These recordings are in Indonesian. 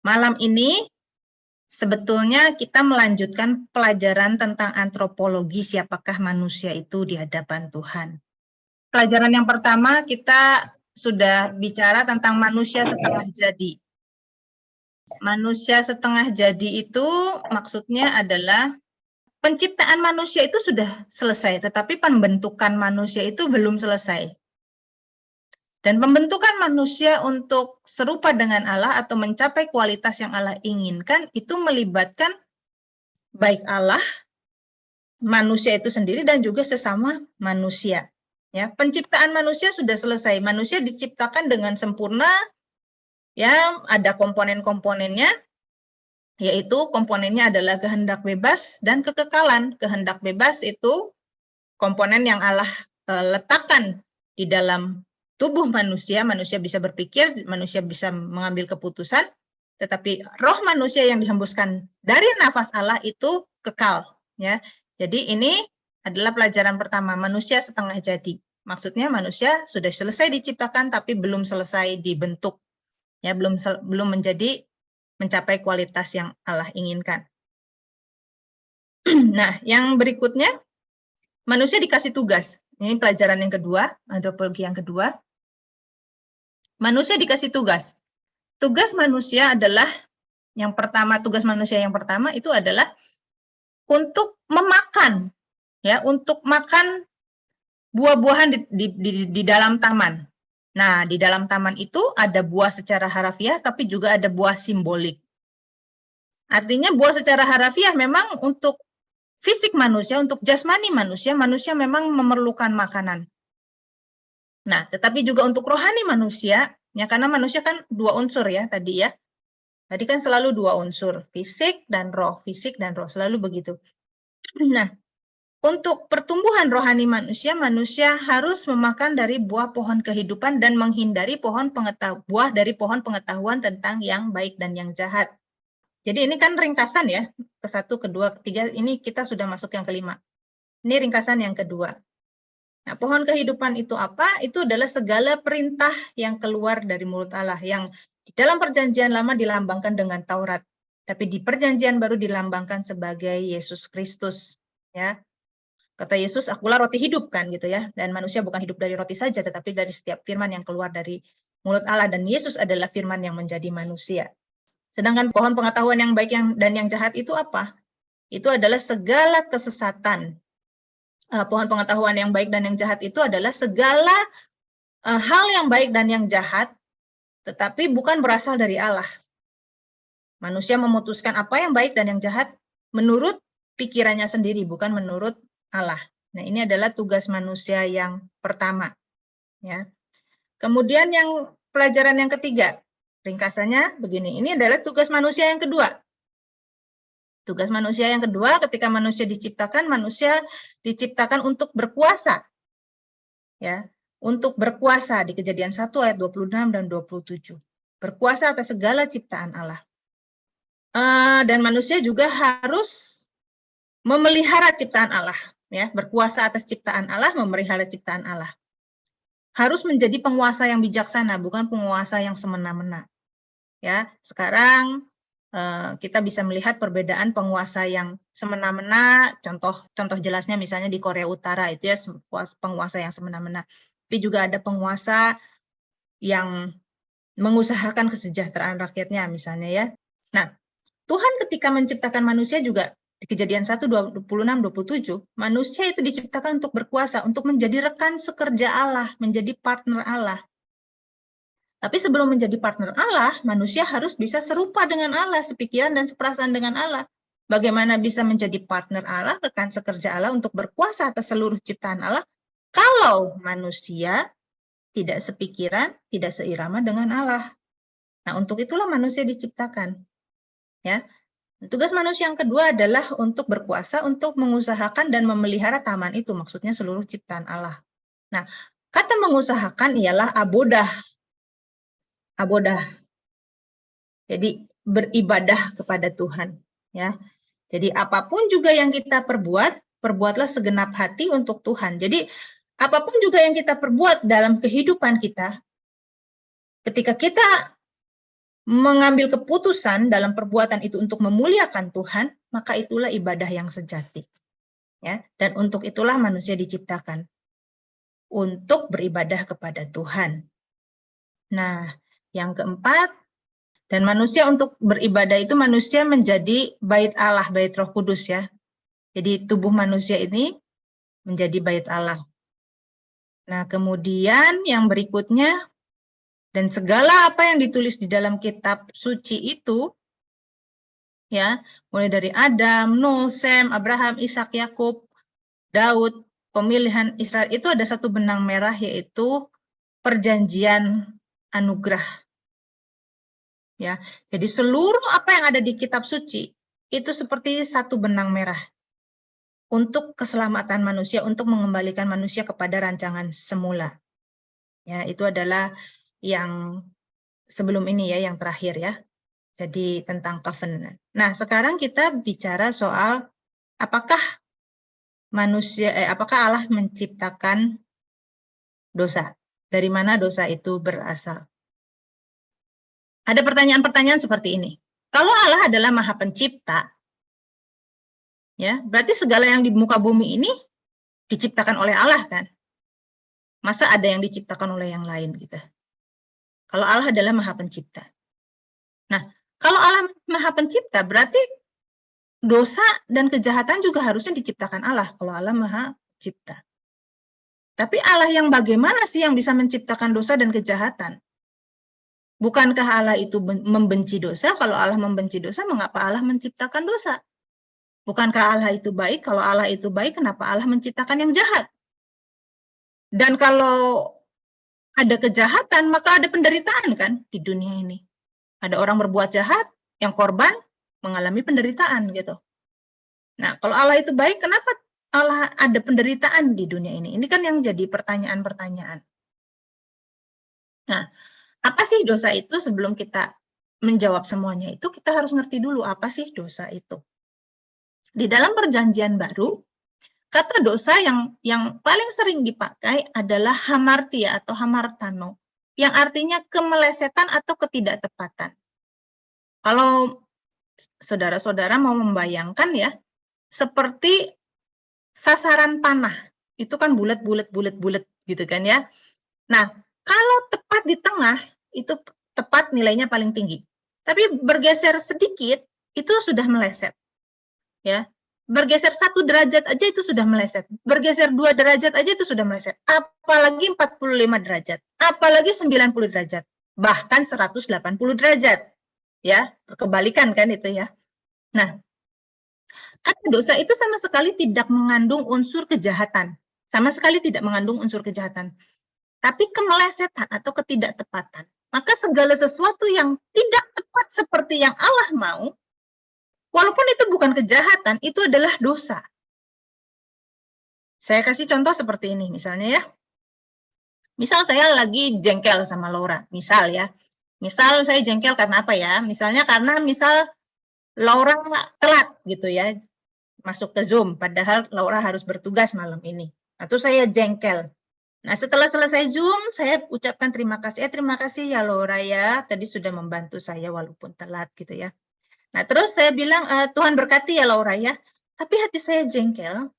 Malam ini sebetulnya kita melanjutkan pelajaran tentang antropologi, siapakah manusia itu di hadapan Tuhan. Pelajaran yang pertama kita sudah bicara tentang manusia setengah jadi. Manusia setengah jadi itu maksudnya adalah penciptaan manusia itu sudah selesai, tetapi pembentukan manusia itu belum selesai. Dan pembentukan manusia untuk serupa dengan Allah atau mencapai kualitas yang Allah inginkan itu melibatkan baik Allah, manusia itu sendiri, dan juga sesama manusia. Ya, penciptaan manusia sudah selesai. Manusia diciptakan dengan sempurna. Ya, ada komponen-komponennya, yaitu komponennya adalah kehendak bebas dan kekekalan. Kehendak bebas itu komponen yang Allah letakkan di dalam tubuh manusia. Manusia bisa berpikir, manusia bisa mengambil keputusan, tetapi roh manusia yang dihembuskan dari nafas Allah itu kekal. Ya, jadi ini adalah pelajaran pertama, manusia setengah jadi. Maksudnya manusia sudah selesai diciptakan, tapi belum selesai dibentuk. Ya, belum mencapai kualitas yang Allah inginkan. Nah, yang berikutnya, manusia dikasih tugas. Ini pelajaran yang kedua, antropologi yang kedua. Manusia dikasih tugas. Tugas manusia adalah, yang pertama, tugas manusia yang pertama itu adalah untuk memakan, ya, untuk makan buah-buahan di dalam taman. Nah, di dalam taman itu ada buah secara harafiah, tapi juga ada buah simbolik. Artinya buah secara harafiah memang untuk fisik manusia, untuk jasmani manusia, manusia memang memerlukan makanan. Nah, tetapi juga untuk rohani manusia, ya, karena manusia kan dua unsur ya tadi ya. Tadi kan selalu dua unsur, fisik dan roh, selalu begitu. Nah, untuk pertumbuhan rohani manusia, manusia harus memakan dari buah pohon kehidupan dan menghindari buah dari pohon pengetahuan tentang yang baik dan yang jahat. Jadi ini kan ringkasan ya, ke-1, ke-2, ke-3, ini kita sudah masuk yang ke-5. Ini ringkasan yang kedua. Nah, pohon kehidupan itu apa? Itu adalah segala perintah yang keluar dari mulut Allah, yang di dalam perjanjian lama dilambangkan dengan Taurat, tapi di perjanjian baru dilambangkan sebagai Yesus Kristus. Ya, kata Yesus, akulah roti hidup, kan gitu ya. Dan manusia bukan hidup dari roti saja, tetapi dari setiap firman yang keluar dari mulut Allah. Dan Yesus adalah firman yang menjadi manusia. Sedangkan pohon pengetahuan yang baik dan yang jahat itu apa? Itu adalah segala kesesatan. Pohon pengetahuan yang baik dan yang jahat itu adalah segala hal yang baik dan yang jahat, tetapi bukan berasal dari Allah. Manusia memutuskan apa yang baik dan yang jahat menurut pikirannya sendiri, bukan menurut Allah. Nah, ini adalah tugas manusia yang pertama. Ya. Kemudian yang pelajaran yang ketiga, ringkasannya begini, ini adalah tugas manusia yang kedua. Tugas manusia yang kedua, ketika manusia diciptakan untuk berkuasa. Ya, untuk berkuasa di Kejadian 1 ayat 26 dan 27. Berkuasa atas segala ciptaan Allah. Dan manusia juga harus memelihara ciptaan Allah. Ya, berkuasa atas ciptaan Allah, memelihara ciptaan Allah. Harus menjadi penguasa yang bijaksana, bukan penguasa yang semena-mena. Ya, sekarang kita bisa melihat perbedaan penguasa yang semena-mena. Contoh jelasnya misalnya di Korea Utara itu ya penguasa yang semena-mena. Tapi juga ada penguasa yang mengusahakan kesejahteraan rakyatnya misalnya ya. Nah, Tuhan ketika menciptakan manusia juga di Kejadian 1, 26, 27, manusia itu diciptakan untuk berkuasa, untuk menjadi rekan sekerja Allah, menjadi partner Allah. Tapi sebelum menjadi partner Allah, manusia harus bisa serupa dengan Allah, sepikiran dan seperasaan dengan Allah. Bagaimana bisa menjadi partner Allah, rekan sekerja Allah untuk berkuasa atas seluruh ciptaan Allah, kalau manusia tidak sepikiran, tidak seirama dengan Allah. Nah, untuk itulah manusia diciptakan. Ya. Tugas manusia yang kedua adalah untuk berkuasa, untuk mengusahakan dan memelihara taman itu, maksudnya seluruh ciptaan Allah. Nah, kata mengusahakan ialah abodah. Abodah. Jadi beribadah kepada Tuhan. Ya. Jadi apapun juga yang kita perbuatlah segenap hati untuk Tuhan. Jadi apapun juga yang kita perbuat dalam kehidupan kita, ketika kita mengambil keputusan dalam perbuatan itu untuk memuliakan Tuhan, maka itulah ibadah yang sejati. Ya, dan untuk itulah manusia diciptakan, untuk beribadah kepada Tuhan. Nah, yang keempat, dan manusia untuk beribadah itu manusia menjadi bait Allah, bait Roh Kudus ya. Jadi tubuh manusia ini menjadi bait Allah. Nah, kemudian yang berikutnya, dan segala apa yang ditulis di dalam kitab suci itu, ya, mulai dari Adam, Nuh, Sem, Abraham, Ishak, Yakub, Daud, pemilihan Israel, itu ada satu benang merah, yaitu perjanjian anugerah. Ya, jadi seluruh apa yang ada di kitab suci itu seperti satu benang merah untuk keselamatan manusia, untuk mengembalikan manusia kepada rancangan semula. Ya, itu adalah yang sebelum ini ya, yang terakhir ya. Jadi tentang covenant. Nah, sekarang kita bicara soal apakah apakah Allah menciptakan dosa? Dari mana dosa itu berasal? Ada pertanyaan-pertanyaan seperti ini. Kalau Allah adalah Maha Pencipta, ya, berarti segala yang di muka bumi ini diciptakan oleh Allah kan? Masa ada yang diciptakan oleh yang lain gitu? Kalau Allah adalah Maha Pencipta. Nah, kalau Allah Maha Pencipta, berarti dosa dan kejahatan juga harusnya diciptakan Allah kalau Allah Maha Pencipta. Tapi Allah yang bagaimana sih yang bisa menciptakan dosa dan kejahatan? Bukankah Allah itu membenci dosa? Kalau Allah membenci dosa, mengapa Allah menciptakan dosa? Bukankah Allah itu baik? Kalau Allah itu baik, kenapa Allah menciptakan yang jahat? Dan kalau ada kejahatan, maka ada penderitaan kan di dunia ini. Ada orang berbuat jahat, yang korban mengalami penderitaan gitu. Nah, kalau Allah itu baik, kenapa Allah ada penderitaan di dunia ini? Ini kan yang jadi pertanyaan-pertanyaan. Nah, apa sih dosa itu? Sebelum kita menjawab semuanya itu, kita harus ngerti dulu apa sih dosa itu. Di dalam perjanjian baru, kata dosa yang paling sering dipakai adalah hamartia atau hamartano, yang artinya kemelesetan atau ketidaktepatan. Kalau saudara-saudara mau membayangkan ya, seperti sasaran panah, itu kan bulat-bulat gitu kan ya. Nah, kalau tepat di tengah, itu tepat nilainya paling tinggi. Tapi bergeser sedikit, itu sudah meleset. Ya, bergeser 1 derajat aja itu sudah meleset. Bergeser 2 derajat aja itu sudah meleset. Apalagi 45 derajat. Apalagi 90 derajat. Bahkan 180 derajat. Ya, kebalikan kan itu ya. Nah, kata dosa itu sama sekali tidak mengandung unsur kejahatan. Sama sekali tidak mengandung unsur kejahatan. Tapi kemelesetan atau ketidaktepatan. Maka segala sesuatu yang tidak tepat seperti yang Allah mau, walaupun itu bukan kejahatan, itu adalah dosa. Saya kasih contoh seperti ini, misalnya ya. Misal saya lagi jengkel sama Laura, misal ya. Misal saya jengkel karena apa ya? Misalnya karena misal Laura telat gitu ya, masuk ke Zoom, padahal Laura harus bertugas malam ini. Atau saya jengkel. Nah, setelah selesai Zoom, saya ucapkan terima kasih. Terima kasih ya Laura ya, tadi sudah membantu saya walaupun telat gitu ya. Nah, terus saya bilang, Tuhan berkati ya Laura ya. Tapi hati saya jengkel.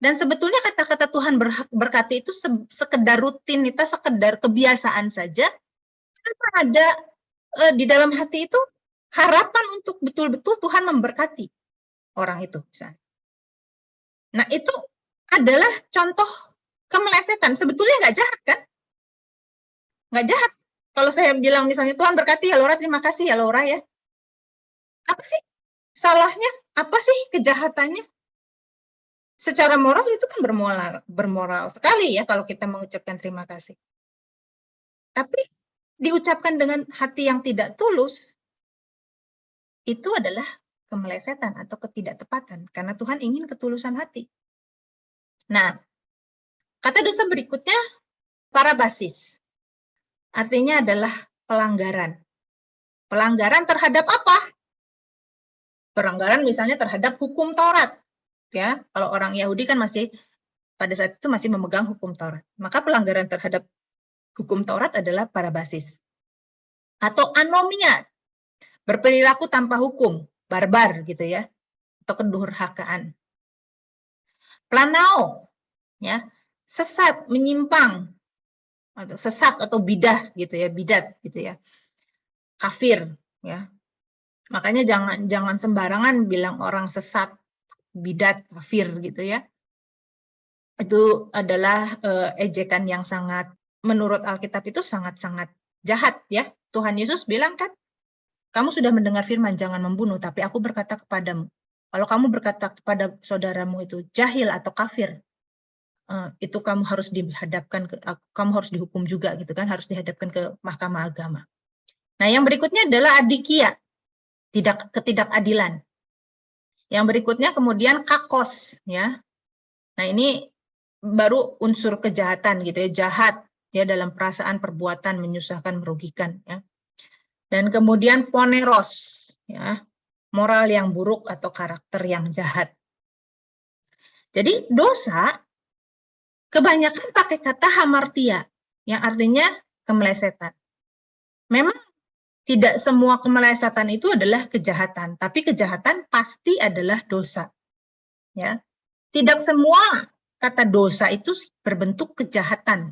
Dan sebetulnya kata-kata Tuhan berkati itu sekedar rutinitas, sekedar kebiasaan saja. Karena ada di dalam hati itu harapan untuk betul-betul Tuhan memberkati orang itu. Misalnya. Nah, itu adalah contoh kemelesetan. Sebetulnya nggak jahat kan? Nggak jahat. Kalau saya bilang misalnya, Tuhan berkati ya Laura, terima kasih ya Laura ya. Apa sih salahnya? Apa sih kejahatannya? Secara moral itu kan bermoral sekali ya kalau kita mengucapkan terima kasih. Tapi diucapkan dengan hati yang tidak tulus, itu adalah kemelesetan atau ketidaktepatan. Karena Tuhan ingin ketulusan hati. Nah, kata dosa berikutnya, parabasis. Artinya adalah pelanggaran. Pelanggaran terhadap apa? Pelanggaran misalnya terhadap hukum Taurat. Ya, kalau orang Yahudi kan masih pada saat itu masih memegang hukum Taurat. Maka pelanggaran terhadap hukum Taurat adalah parabasis. Atau anomia. berperilaku tanpa hukum, barbar gitu ya, atau kedurhakaan. Planao, ya, sesat, menyimpang, atau sesat atau bidah gitu ya, bidat gitu ya, kafir ya. Makanya jangan sembarangan bilang orang sesat, bidat, kafir gitu ya. Itu adalah ejekan yang sangat, menurut Alkitab itu sangat-sangat jahat ya. Tuhan Yesus bilang kan, kamu sudah mendengar firman jangan membunuh, tapi aku berkata kepadamu, kalau kamu berkata kepada saudaramu itu jahil atau kafir, itu kamu harus dihadapkan kamu harus dihukum juga gitu kan, harus dihadapkan ke mahkamah agama. Nah, yang berikutnya adalah adikia, ketidakadilan. Yang berikutnya kemudian kakos ya. Nah, ini baru unsur kejahatan gitu ya, jahat ya dalam perasaan, perbuatan, menyusahkan, merugikan ya. Dan kemudian poneros ya, moral yang buruk atau karakter yang jahat. Jadi dosa kebanyakan pakai kata hamartia yang artinya kemelesetan. Memang tidak semua kemelesetan itu adalah kejahatan, tapi kejahatan pasti adalah dosa. Ya. Tidak semua kata dosa itu berbentuk kejahatan.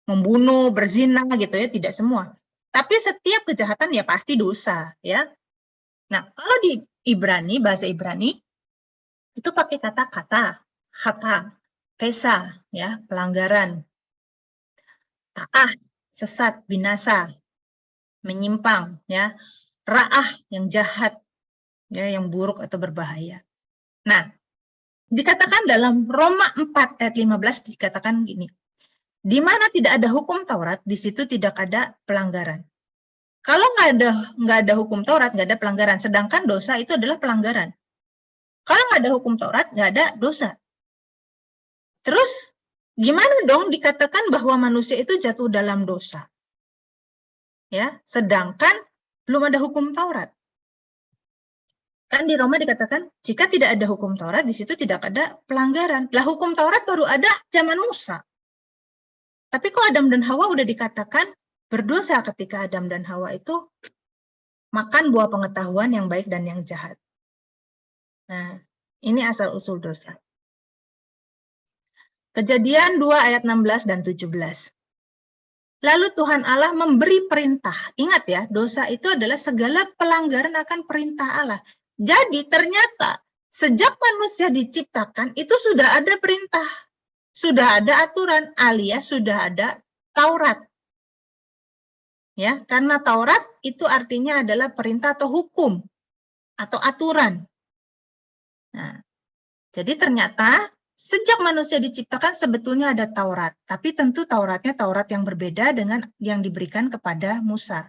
Membunuh, berzina gitu ya, tidak semua. Tapi setiap kejahatan ya pasti dosa, ya. Nah, kalau di Ibrani, bahasa Ibrani itu pakai kata-kata, khata, pesa, ya, pelanggaran. Ta'ah, sesat, binasa, menyimpang, ya. Ra'ah, yang jahat, ya, yang buruk atau berbahaya. Nah, dikatakan dalam Roma 4 ayat 15 dikatakan gini, di mana tidak ada hukum Taurat, di situ tidak ada pelanggaran. Kalau nggak ada hukum Taurat, nggak ada pelanggaran. Sedangkan dosa itu adalah pelanggaran. Kalau nggak ada hukum Taurat, nggak ada dosa. Terus gimana dong dikatakan bahwa manusia itu jatuh dalam dosa? Ya, sedangkan belum ada hukum Taurat. Kan di Roma dikatakan, jika tidak ada hukum Taurat, di situ tidak ada pelanggaran. Lah hukum Taurat baru ada zaman Musa. Tapi kok Adam dan Hawa udah dikatakan berdosa ketika Adam dan Hawa itu makan buah pengetahuan yang baik dan yang jahat. Nah, ini asal-usul dosa. Kejadian 2 ayat 16 dan 17. Lalu Tuhan Allah memberi perintah. Ingat ya, dosa itu adalah segala pelanggaran akan perintah Allah. Jadi ternyata sejak manusia diciptakan itu sudah ada perintah. Sudah ada aturan alias sudah ada Taurat. Ya, karena Taurat itu artinya adalah perintah atau hukum atau aturan. Nah, jadi ternyata sejak manusia diciptakan sebetulnya ada Taurat, tapi tentu Tauratnya Taurat yang berbeda dengan yang diberikan kepada Musa.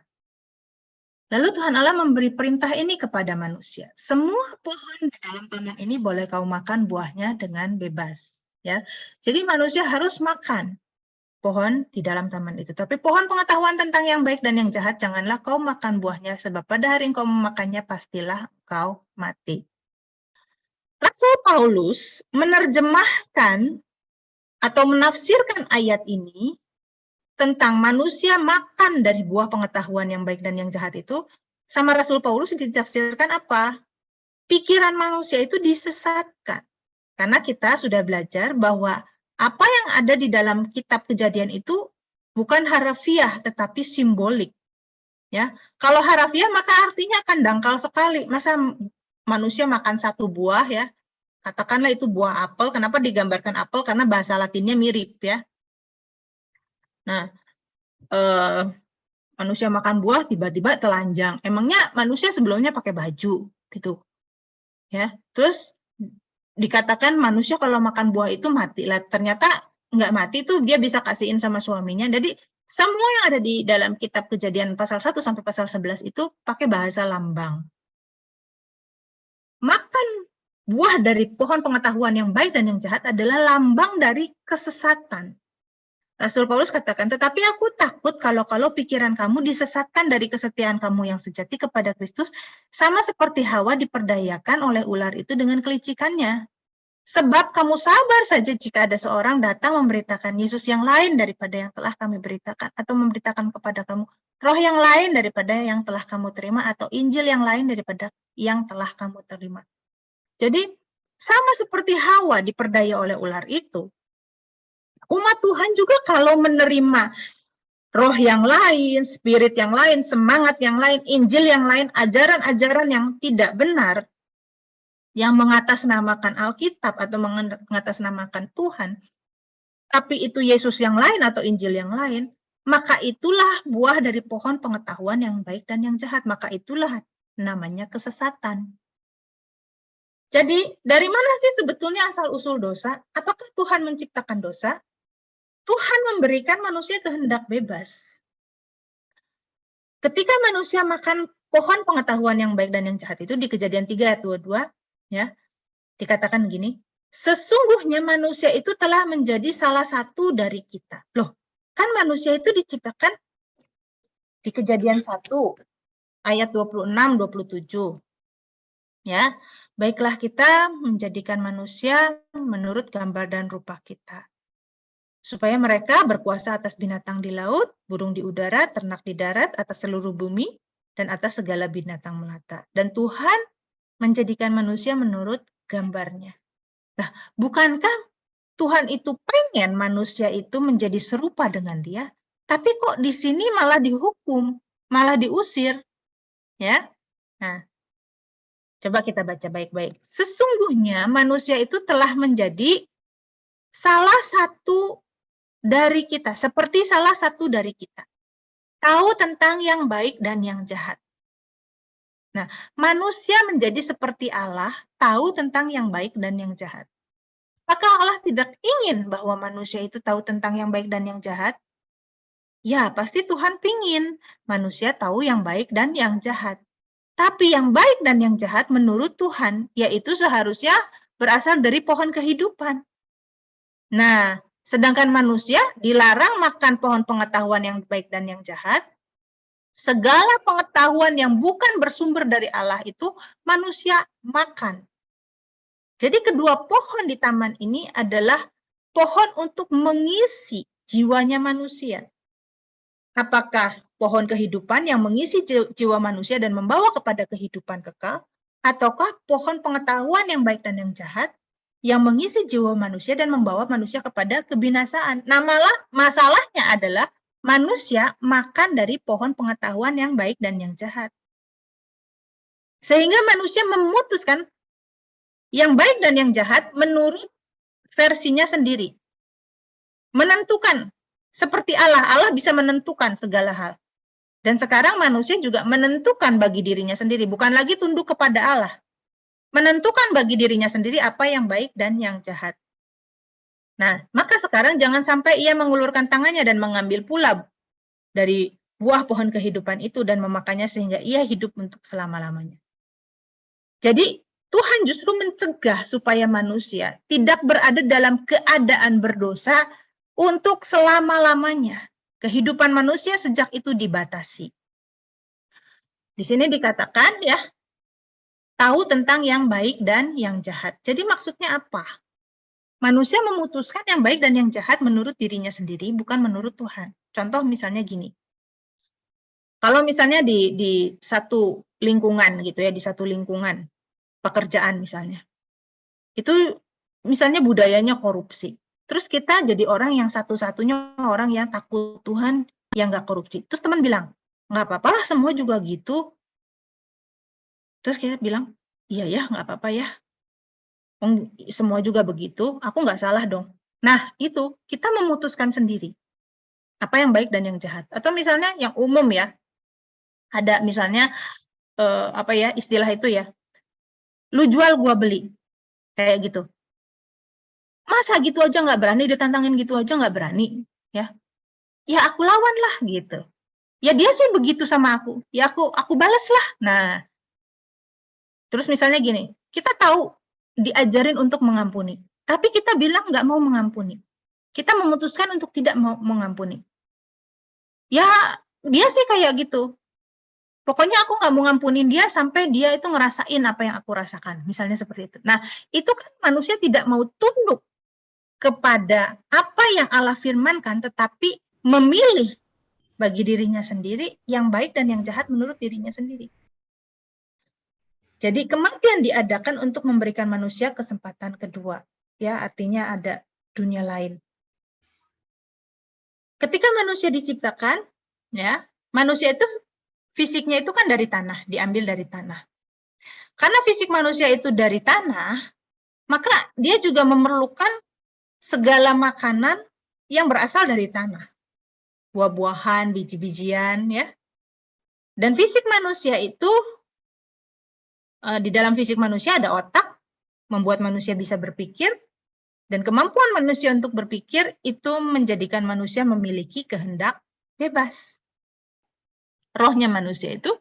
Lalu Tuhan Allah memberi perintah ini kepada manusia. Semua pohon di dalam taman ini boleh kau makan buahnya dengan bebas. Ya, jadi manusia harus makan pohon di dalam taman itu. Tapi pohon pengetahuan tentang yang baik dan yang jahat, janganlah kau makan buahnya, sebab pada hari engkau memakannya pastilah kau mati. Rasul Paulus menerjemahkan atau menafsirkan ayat ini tentang manusia makan dari buah pengetahuan yang baik dan yang jahat itu, sama Rasul Paulus ditafsirkan apa? Pikiran manusia itu disesatkan. Karena kita sudah belajar bahwa apa yang ada di dalam kitab Kejadian itu bukan harafiah tetapi simbolik. Ya, kalau harafiah maka artinya akan dangkal sekali. Masa manusia makan satu buah ya? Katakanlah itu buah apel. Kenapa digambarkan apel? Karena bahasa Latinnya mirip ya. Nah, manusia makan buah tiba-tiba telanjang. Emangnya manusia sebelumnya pakai baju gitu, ya? Terus dikatakan manusia kalau makan buah itu mati. Lah ternyata nggak mati tuh, dia bisa kasihin sama suaminya. Jadi semua yang ada di dalam kitab Kejadian pasal 1 sampai pasal 11 itu pakai bahasa lambang. Makan buah dari pohon pengetahuan yang baik dan yang jahat adalah lambang dari kesesatan. Rasul Paulus katakan, tetapi aku takut kalau pikiran kamu disesatkan dari kesetiaan kamu yang sejati kepada Kristus, sama seperti Hawa diperdayakan oleh ular itu dengan kelicikannya. Sebab kamu sabar saja jika ada seorang datang memberitakan Yesus yang lain daripada yang telah kami beritakan, atau memberitakan kepada kamu roh yang lain daripada yang telah kamu terima, atau Injil yang lain daripada yang telah kamu terima. Jadi, sama seperti Hawa diperdaya oleh ular itu, umat Tuhan juga kalau menerima roh yang lain, spirit yang lain, semangat yang lain, Injil yang lain, ajaran-ajaran yang tidak benar, yang mengatasnamakan Alkitab atau mengatasnamakan Tuhan, tapi itu Yesus yang lain atau Injil yang lain, maka itulah buah dari pohon pengetahuan yang baik dan yang jahat. Maka itulah namanya kesesatan. Jadi, dari mana sih sebetulnya asal-usul dosa? Apakah Tuhan menciptakan dosa? Tuhan memberikan manusia kehendak bebas. Ketika manusia makan pohon pengetahuan yang baik dan yang jahat itu di Kejadian 3 ayat 22, ya, dikatakan begini, sesungguhnya manusia itu telah menjadi salah satu dari kita. Loh, kan manusia itu diciptakan di Kejadian 1 ayat 26-27. Ya, baiklah kita menjadikan manusia menurut gambar dan rupa kita, supaya mereka berkuasa atas binatang di laut, burung di udara, ternak di darat, atas seluruh bumi, dan atas segala binatang melata. Dan Tuhan menjadikan manusia menurut gambarnya. Nah, bukankah Tuhan itu pengen manusia itu menjadi serupa dengan Dia, tapi kok di sini malah dihukum, malah diusir, ya? Nah, coba kita baca baik-baik. Sesungguhnya manusia itu telah menjadi salah satu dari kita, seperti salah satu dari kita. Tahu tentang yang baik dan yang jahat. Nah, manusia menjadi seperti Allah, tahu tentang yang baik dan yang jahat. Apakah Allah tidak ingin bahwa manusia itu tahu tentang yang baik dan yang jahat? Ya, pasti Tuhan pingin manusia tahu yang baik dan yang jahat. Tapi yang baik dan yang jahat menurut Tuhan, yaitu seharusnya berasal dari pohon kehidupan. Nah, sedangkan manusia dilarang makan pohon pengetahuan yang baik dan yang jahat, segala pengetahuan yang bukan bersumber dari Allah itu manusia makan. Jadi kedua pohon di taman ini adalah pohon untuk mengisi jiwanya manusia. Apakah pohon kehidupan yang mengisi jiwa manusia dan membawa kepada kehidupan kekal, ataukah pohon pengetahuan yang baik dan yang jahat yang mengisi jiwa manusia dan membawa manusia kepada kebinasaan? Nah, malah masalahnya adalah manusia makan dari pohon pengetahuan yang baik dan yang jahat. Sehingga manusia memutuskan yang baik dan yang jahat menurut versinya sendiri. Menentukan. Seperti Allah, Allah bisa menentukan segala hal. Dan sekarang manusia juga menentukan bagi dirinya sendiri, bukan lagi tunduk kepada Allah. Menentukan bagi dirinya sendiri apa yang baik dan yang jahat. Nah, maka sekarang jangan sampai ia mengulurkan tangannya dan mengambil pula dari buah pohon kehidupan itu dan memakannya sehingga ia hidup untuk selama-lamanya. Jadi, Tuhan justru mencegah supaya manusia tidak berada dalam keadaan berdosa untuk selama-lamanya. Kehidupan manusia sejak itu dibatasi. Di sini dikatakan ya, tahu tentang yang baik dan yang jahat. Jadi maksudnya apa? Manusia memutuskan yang baik dan yang jahat menurut dirinya sendiri, bukan menurut Tuhan. Contoh misalnya gini. Kalau misalnya di satu lingkungan gitu ya, di satu lingkungan pekerjaan misalnya. Itu misalnya budayanya korupsi. Terus kita jadi orang yang satu-satunya orang yang takut Tuhan, yang nggak korupsi. Terus teman bilang, nggak apa-apa lah, semua juga gitu. Terus kita bilang, iya ya, nggak apa-apa ya. Semua juga begitu, aku nggak salah dong. Nah, itu kita memutuskan sendiri. Apa yang baik dan yang jahat. Atau misalnya yang umum ya, ada misalnya, istilah itu ya, lu jual, gua beli. Kayak gitu. Masa gitu aja nggak berani, ditantangin gitu aja nggak berani, ya? Ya aku lawan lah gitu. Ya dia sih begitu sama aku, ya aku balas lah. Nah, terus misalnya gini, kita tahu diajarin untuk mengampuni, tapi kita bilang nggak mau mengampuni. Kita memutuskan untuk tidak mau mengampuni. Ya dia sih kayak gitu. Pokoknya aku nggak mau ngampunin dia sampai dia itu ngerasain apa yang aku rasakan. Misalnya seperti itu. Nah, itu kan manusia tidak mau tunduk kepada apa yang Allah firmankan, tetapi memilih bagi dirinya sendiri yang baik dan yang jahat menurut dirinya sendiri. Jadi kematian diadakan untuk memberikan manusia kesempatan kedua. Ya, artinya ada dunia lain. Ketika manusia diciptakan, ya, manusia itu fisiknya itu kan dari tanah, diambil dari tanah. Karena fisik manusia itu dari tanah, maka dia juga memerlukan segala makanan yang berasal dari tanah. Buah-buahan, biji-bijian, ya. Dan fisik manusia itu, di dalam fisik manusia ada otak, membuat manusia bisa berpikir, dan kemampuan manusia untuk berpikir itu menjadikan manusia memiliki kehendak bebas. Rohnya manusia itu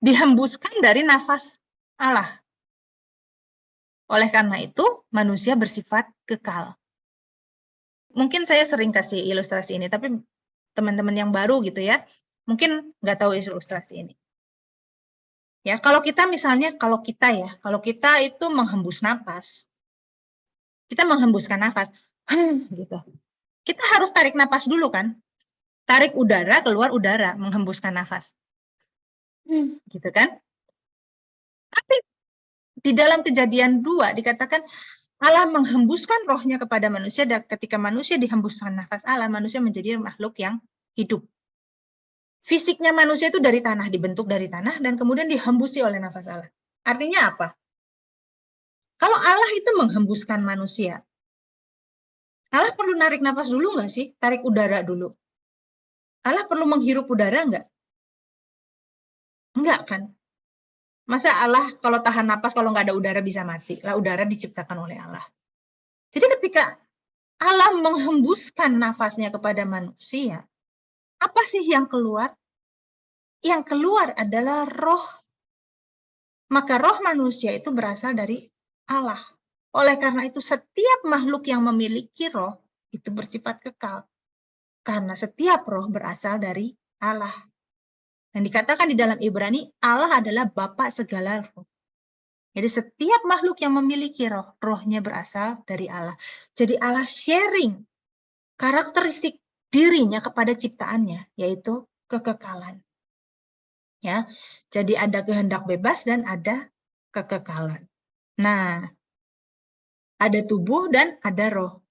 dihembuskan dari nafas Allah. Oleh karena itu, manusia bersifat kekal. Mungkin saya sering kasih ilustrasi ini, tapi teman-teman yang baru gitu ya, mungkin nggak tahu ilustrasi ini. Ya, kalau kita misalnya, kalau kita itu menghembus nafas, kita menghembuskan nafas, gitu. Kita harus tarik nafas dulu kan? Tarik udara, keluar udara, menghembuskan nafas. Gitu kan? Tapi di dalam Kejadian 2 dikatakan Allah menghembuskan rohnya kepada manusia, dan ketika manusia dihembuskan nafas Allah, manusia menjadi makhluk yang hidup. Fisiknya manusia itu dari tanah, dibentuk dari tanah, dan kemudian dihembusi oleh nafas Allah. Artinya apa? Kalau Allah itu menghembuskan manusia, Allah perlu narik nafas dulu nggak sih? Tarik udara dulu. Allah perlu menghirup udara nggak? Enggak kan? Masa Allah kalau tahan napas, kalau nggak ada udara bisa mati? Lah udara diciptakan oleh Allah. Jadi ketika Allah menghembuskan nafasnya kepada manusia, apa sih yang keluar? Yang keluar adalah roh. Maka roh manusia itu berasal dari Allah. Oleh karena itu setiap makhluk yang memiliki roh itu bersifat kekal. Karena setiap roh berasal dari Allah. Dan dikatakan di dalam Ibrani, Allah adalah Bapa segala roh. Jadi setiap makhluk yang memiliki roh, rohnya berasal dari Allah. Jadi Allah sharing karakteristik dirinya kepada ciptaannya, yaitu kekekalan. Ya, jadi ada kehendak bebas dan ada kekekalan. Nah, ada tubuh dan ada roh.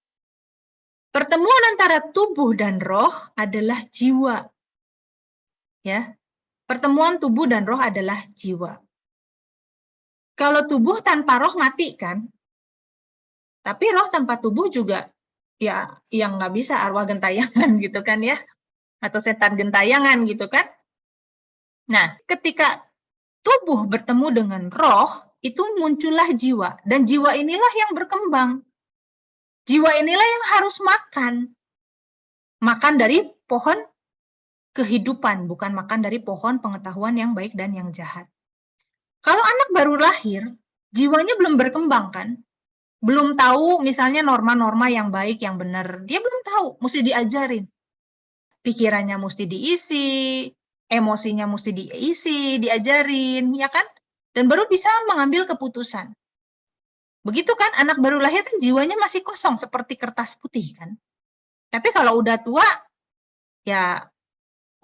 Pertemuan antara tubuh dan roh adalah jiwa. Ya, pertemuan tubuh dan roh adalah jiwa. Kalau tubuh tanpa roh mati kan? Tapi roh tanpa tubuh juga ya yang nggak bisa, arwah gentayangan gitu kan ya, atau setan gentayangan gitu kan. Nah, ketika tubuh bertemu dengan roh, itu muncullah jiwa, dan jiwa inilah yang berkembang. Jiwa inilah yang harus makan dari pohon kehidupan, bukan makan dari pohon pengetahuan yang baik dan yang jahat. Kalau anak baru lahir, jiwanya belum berkembang kan? Belum tahu misalnya norma-norma yang baik, yang benar. Dia belum tahu, mesti diajarin. Pikirannya mesti diisi, emosinya mesti diisi, diajarin, ya kan? Dan baru bisa mengambil keputusan. Begitu kan, anak baru lahir kan jiwanya masih kosong, seperti kertas putih kan? Tapi kalau udah tua, ya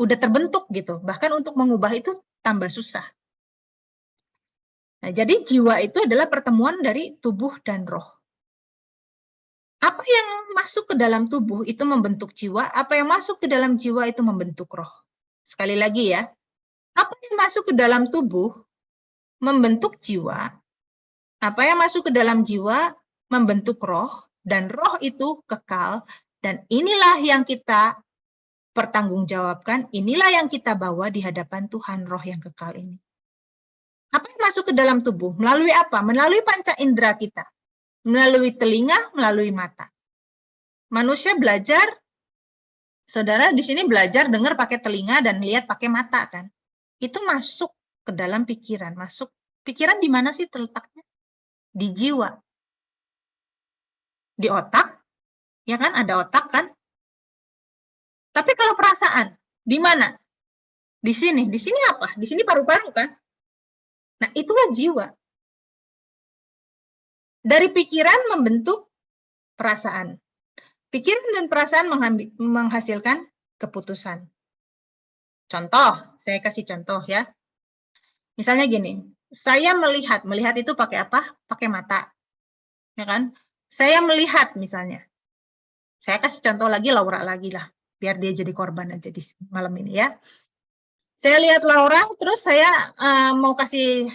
udah terbentuk gitu. Bahkan untuk mengubah itu tambah susah. Nah, jadi jiwa itu adalah pertemuan dari tubuh dan roh. Apa yang masuk ke dalam tubuh itu membentuk jiwa, apa yang masuk ke dalam jiwa itu membentuk roh. Sekali lagi ya, apa yang masuk ke dalam tubuh membentuk jiwa, apa yang masuk ke dalam jiwa membentuk roh, dan roh itu kekal, dan inilah yang kita pertanggungjawabkan, inilah yang kita bawa di hadapan Tuhan, roh yang kekal ini. Apa yang masuk ke dalam tubuh? Melalui apa? Melalui panca indera kita. Melalui telinga, melalui mata. Manusia belajar, saudara di sini belajar dengar pakai telinga dan lihat pakai mata kan. Itu masuk ke dalam pikiran. Masuk. Pikiran di mana sih terletaknya? Di jiwa. Di otak. Ya kan, ada otak kan? Tapi kalau perasaan, di mana? Di sini apa? Di sini paru-paru kan? Nah, itulah jiwa. Dari pikiran membentuk perasaan. Pikiran dan perasaan menghasilkan keputusan. Contoh, saya kasih contoh ya. Misalnya gini, saya melihat itu pakai apa? Pakai mata. Ya kan? Saya melihat misalnya. Saya kasih contoh lagi Laura lagi lah, biar dia jadi korban aja di malam ini ya. Saya lihat Laura, terus saya mau kasih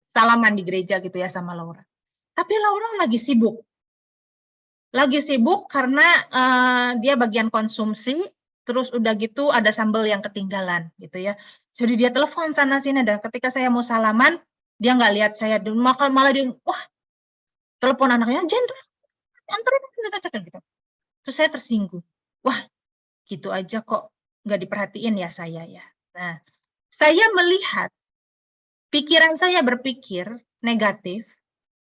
salaman di gereja gitu ya sama Laura. Tapi Laura lagi sibuk. Lagi sibuk karena dia bagian konsumsi, terus udah gitu ada sambal yang ketinggalan gitu ya. Jadi dia telepon sana sini, dan ketika saya mau salaman, dia nggak lihat saya, malah dia, wah, telepon anaknya, Jenderal, anterin gitu. Terus saya tersinggung. Wah, gitu aja kok nggak diperhatiin ya saya ya. Nah, saya melihat pikiran saya berpikir negatif,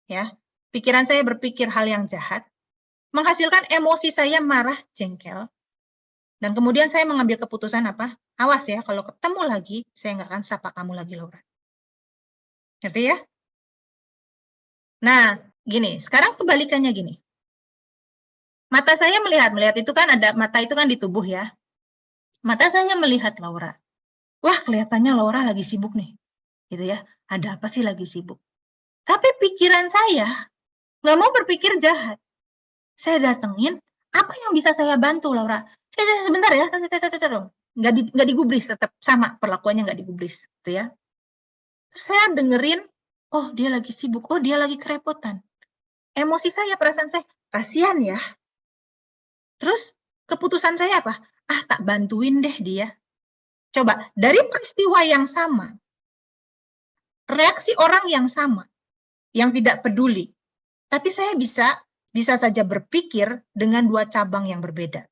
ya, pikiran saya berpikir hal yang jahat, menghasilkan emosi saya marah, jengkel, dan kemudian saya mengambil keputusan apa? Awas ya, kalau ketemu lagi, saya nggak akan sapa kamu lagi, Laura. Ngerti ya? Nah, gini, sekarang kebalikannya gini. Mata saya melihat itu kan ada, mata itu kan di tubuh ya. Mata saya melihat Laura. Wah, kelihatannya Laura lagi sibuk nih. Gitu ya. Ada apa sih lagi sibuk? Tapi pikiran saya nggak mau berpikir jahat. Saya datengin, apa yang bisa saya bantu, Laura? Sebentar ya, nggak digubris, tetap sama perlakuannya, nggak digubris, gitu ya. Terus saya dengerin, oh dia lagi sibuk, oh dia lagi kerepotan. Emosi saya, perasaan saya, kasihan ya. Terus keputusan saya apa? Ah, tak bantuin deh dia. Coba, dari peristiwa yang sama, reaksi orang yang sama, yang tidak peduli, tapi saya bisa saja berpikir dengan dua cabang yang berbeda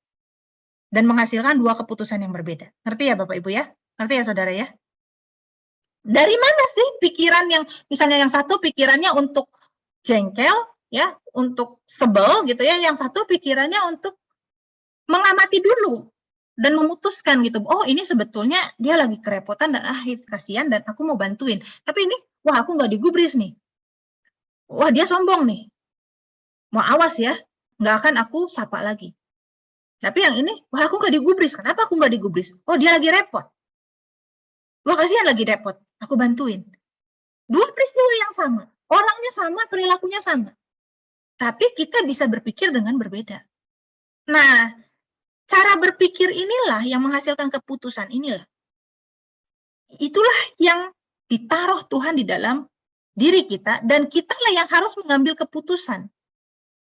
dan menghasilkan dua keputusan yang berbeda. Ngerti ya Bapak Ibu ya? Ngerti ya Saudara ya? Dari mana sih pikiran yang, misalnya yang satu pikirannya untuk jengkel, ya, untuk sebel gitu ya, yang satu pikirannya untuk mengamati dulu dan memutuskan gitu. Oh, ini sebetulnya dia lagi kerepotan dan kasihan dan aku mau bantuin. Tapi ini, wah aku nggak digubris nih. Wah dia sombong nih. Mau awas ya, nggak akan aku sapa lagi. Tapi yang ini, wah aku nggak digubris. Kenapa aku nggak digubris? Oh dia lagi repot. Wah kasihan lagi repot. Aku bantuin. Dua peristiwa yang sama. Orangnya sama, perilakunya sama. Tapi kita bisa berpikir dengan berbeda. Nah, cara berpikir inilah yang menghasilkan keputusan inilah. Itulah yang ditaruh Tuhan di dalam diri kita, dan kitalah yang harus mengambil keputusan.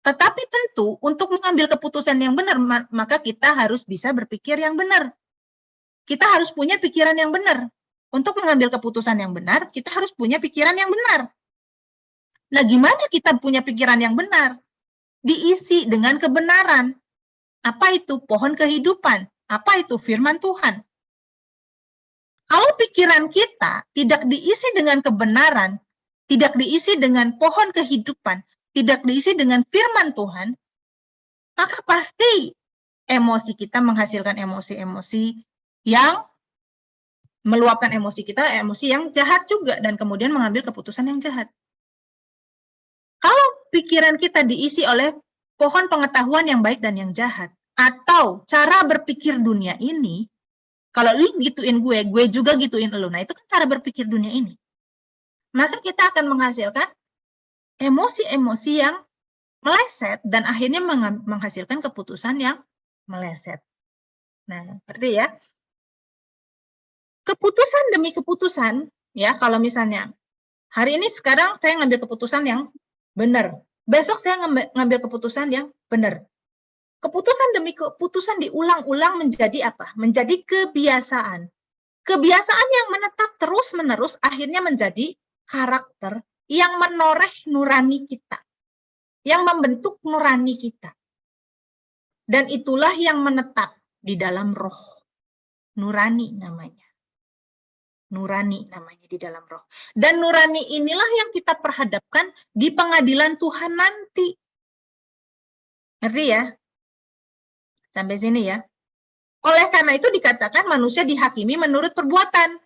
Tetapi tentu untuk mengambil keputusan yang benar, maka kita harus bisa berpikir yang benar. Kita harus punya pikiran yang benar. Untuk mengambil keputusan yang benar, kita harus punya pikiran yang benar. Nah, gimana kita punya pikiran yang benar? Diisi dengan kebenaran. Apa itu? Pohon kehidupan. Apa itu? Firman Tuhan. Kalau pikiran kita tidak diisi dengan kebenaran, tidak diisi dengan pohon kehidupan, tidak diisi dengan firman Tuhan, maka pasti emosi kita menghasilkan emosi-emosi yang meluapkan emosi kita, emosi yang jahat juga, dan kemudian mengambil keputusan yang jahat. Kalau pikiran kita diisi oleh pohon pengetahuan yang baik dan yang jahat, atau cara berpikir dunia ini, kalau lu gituin gue juga gituin lu, nah itu kan cara berpikir dunia ini. Maka kita akan menghasilkan emosi-emosi yang meleset dan akhirnya menghasilkan keputusan yang meleset. Nah, berarti ya, keputusan demi keputusan, ya, kalau misalnya hari ini sekarang saya ngambil keputusan yang benar, besok saya ngambil keputusan yang benar. Keputusan demi keputusan diulang-ulang menjadi apa? Menjadi kebiasaan. Kebiasaan yang menetap terus-menerus akhirnya menjadi karakter yang menoreh nurani kita, yang membentuk nurani kita. Dan itulah yang menetap di dalam roh. Nurani namanya. Nurani namanya di dalam roh. Dan nurani inilah yang kita perhadapkan di pengadilan Tuhan nanti. Ngerti ya? Sampai sini ya. Oleh karena itu dikatakan manusia dihakimi menurut perbuatan.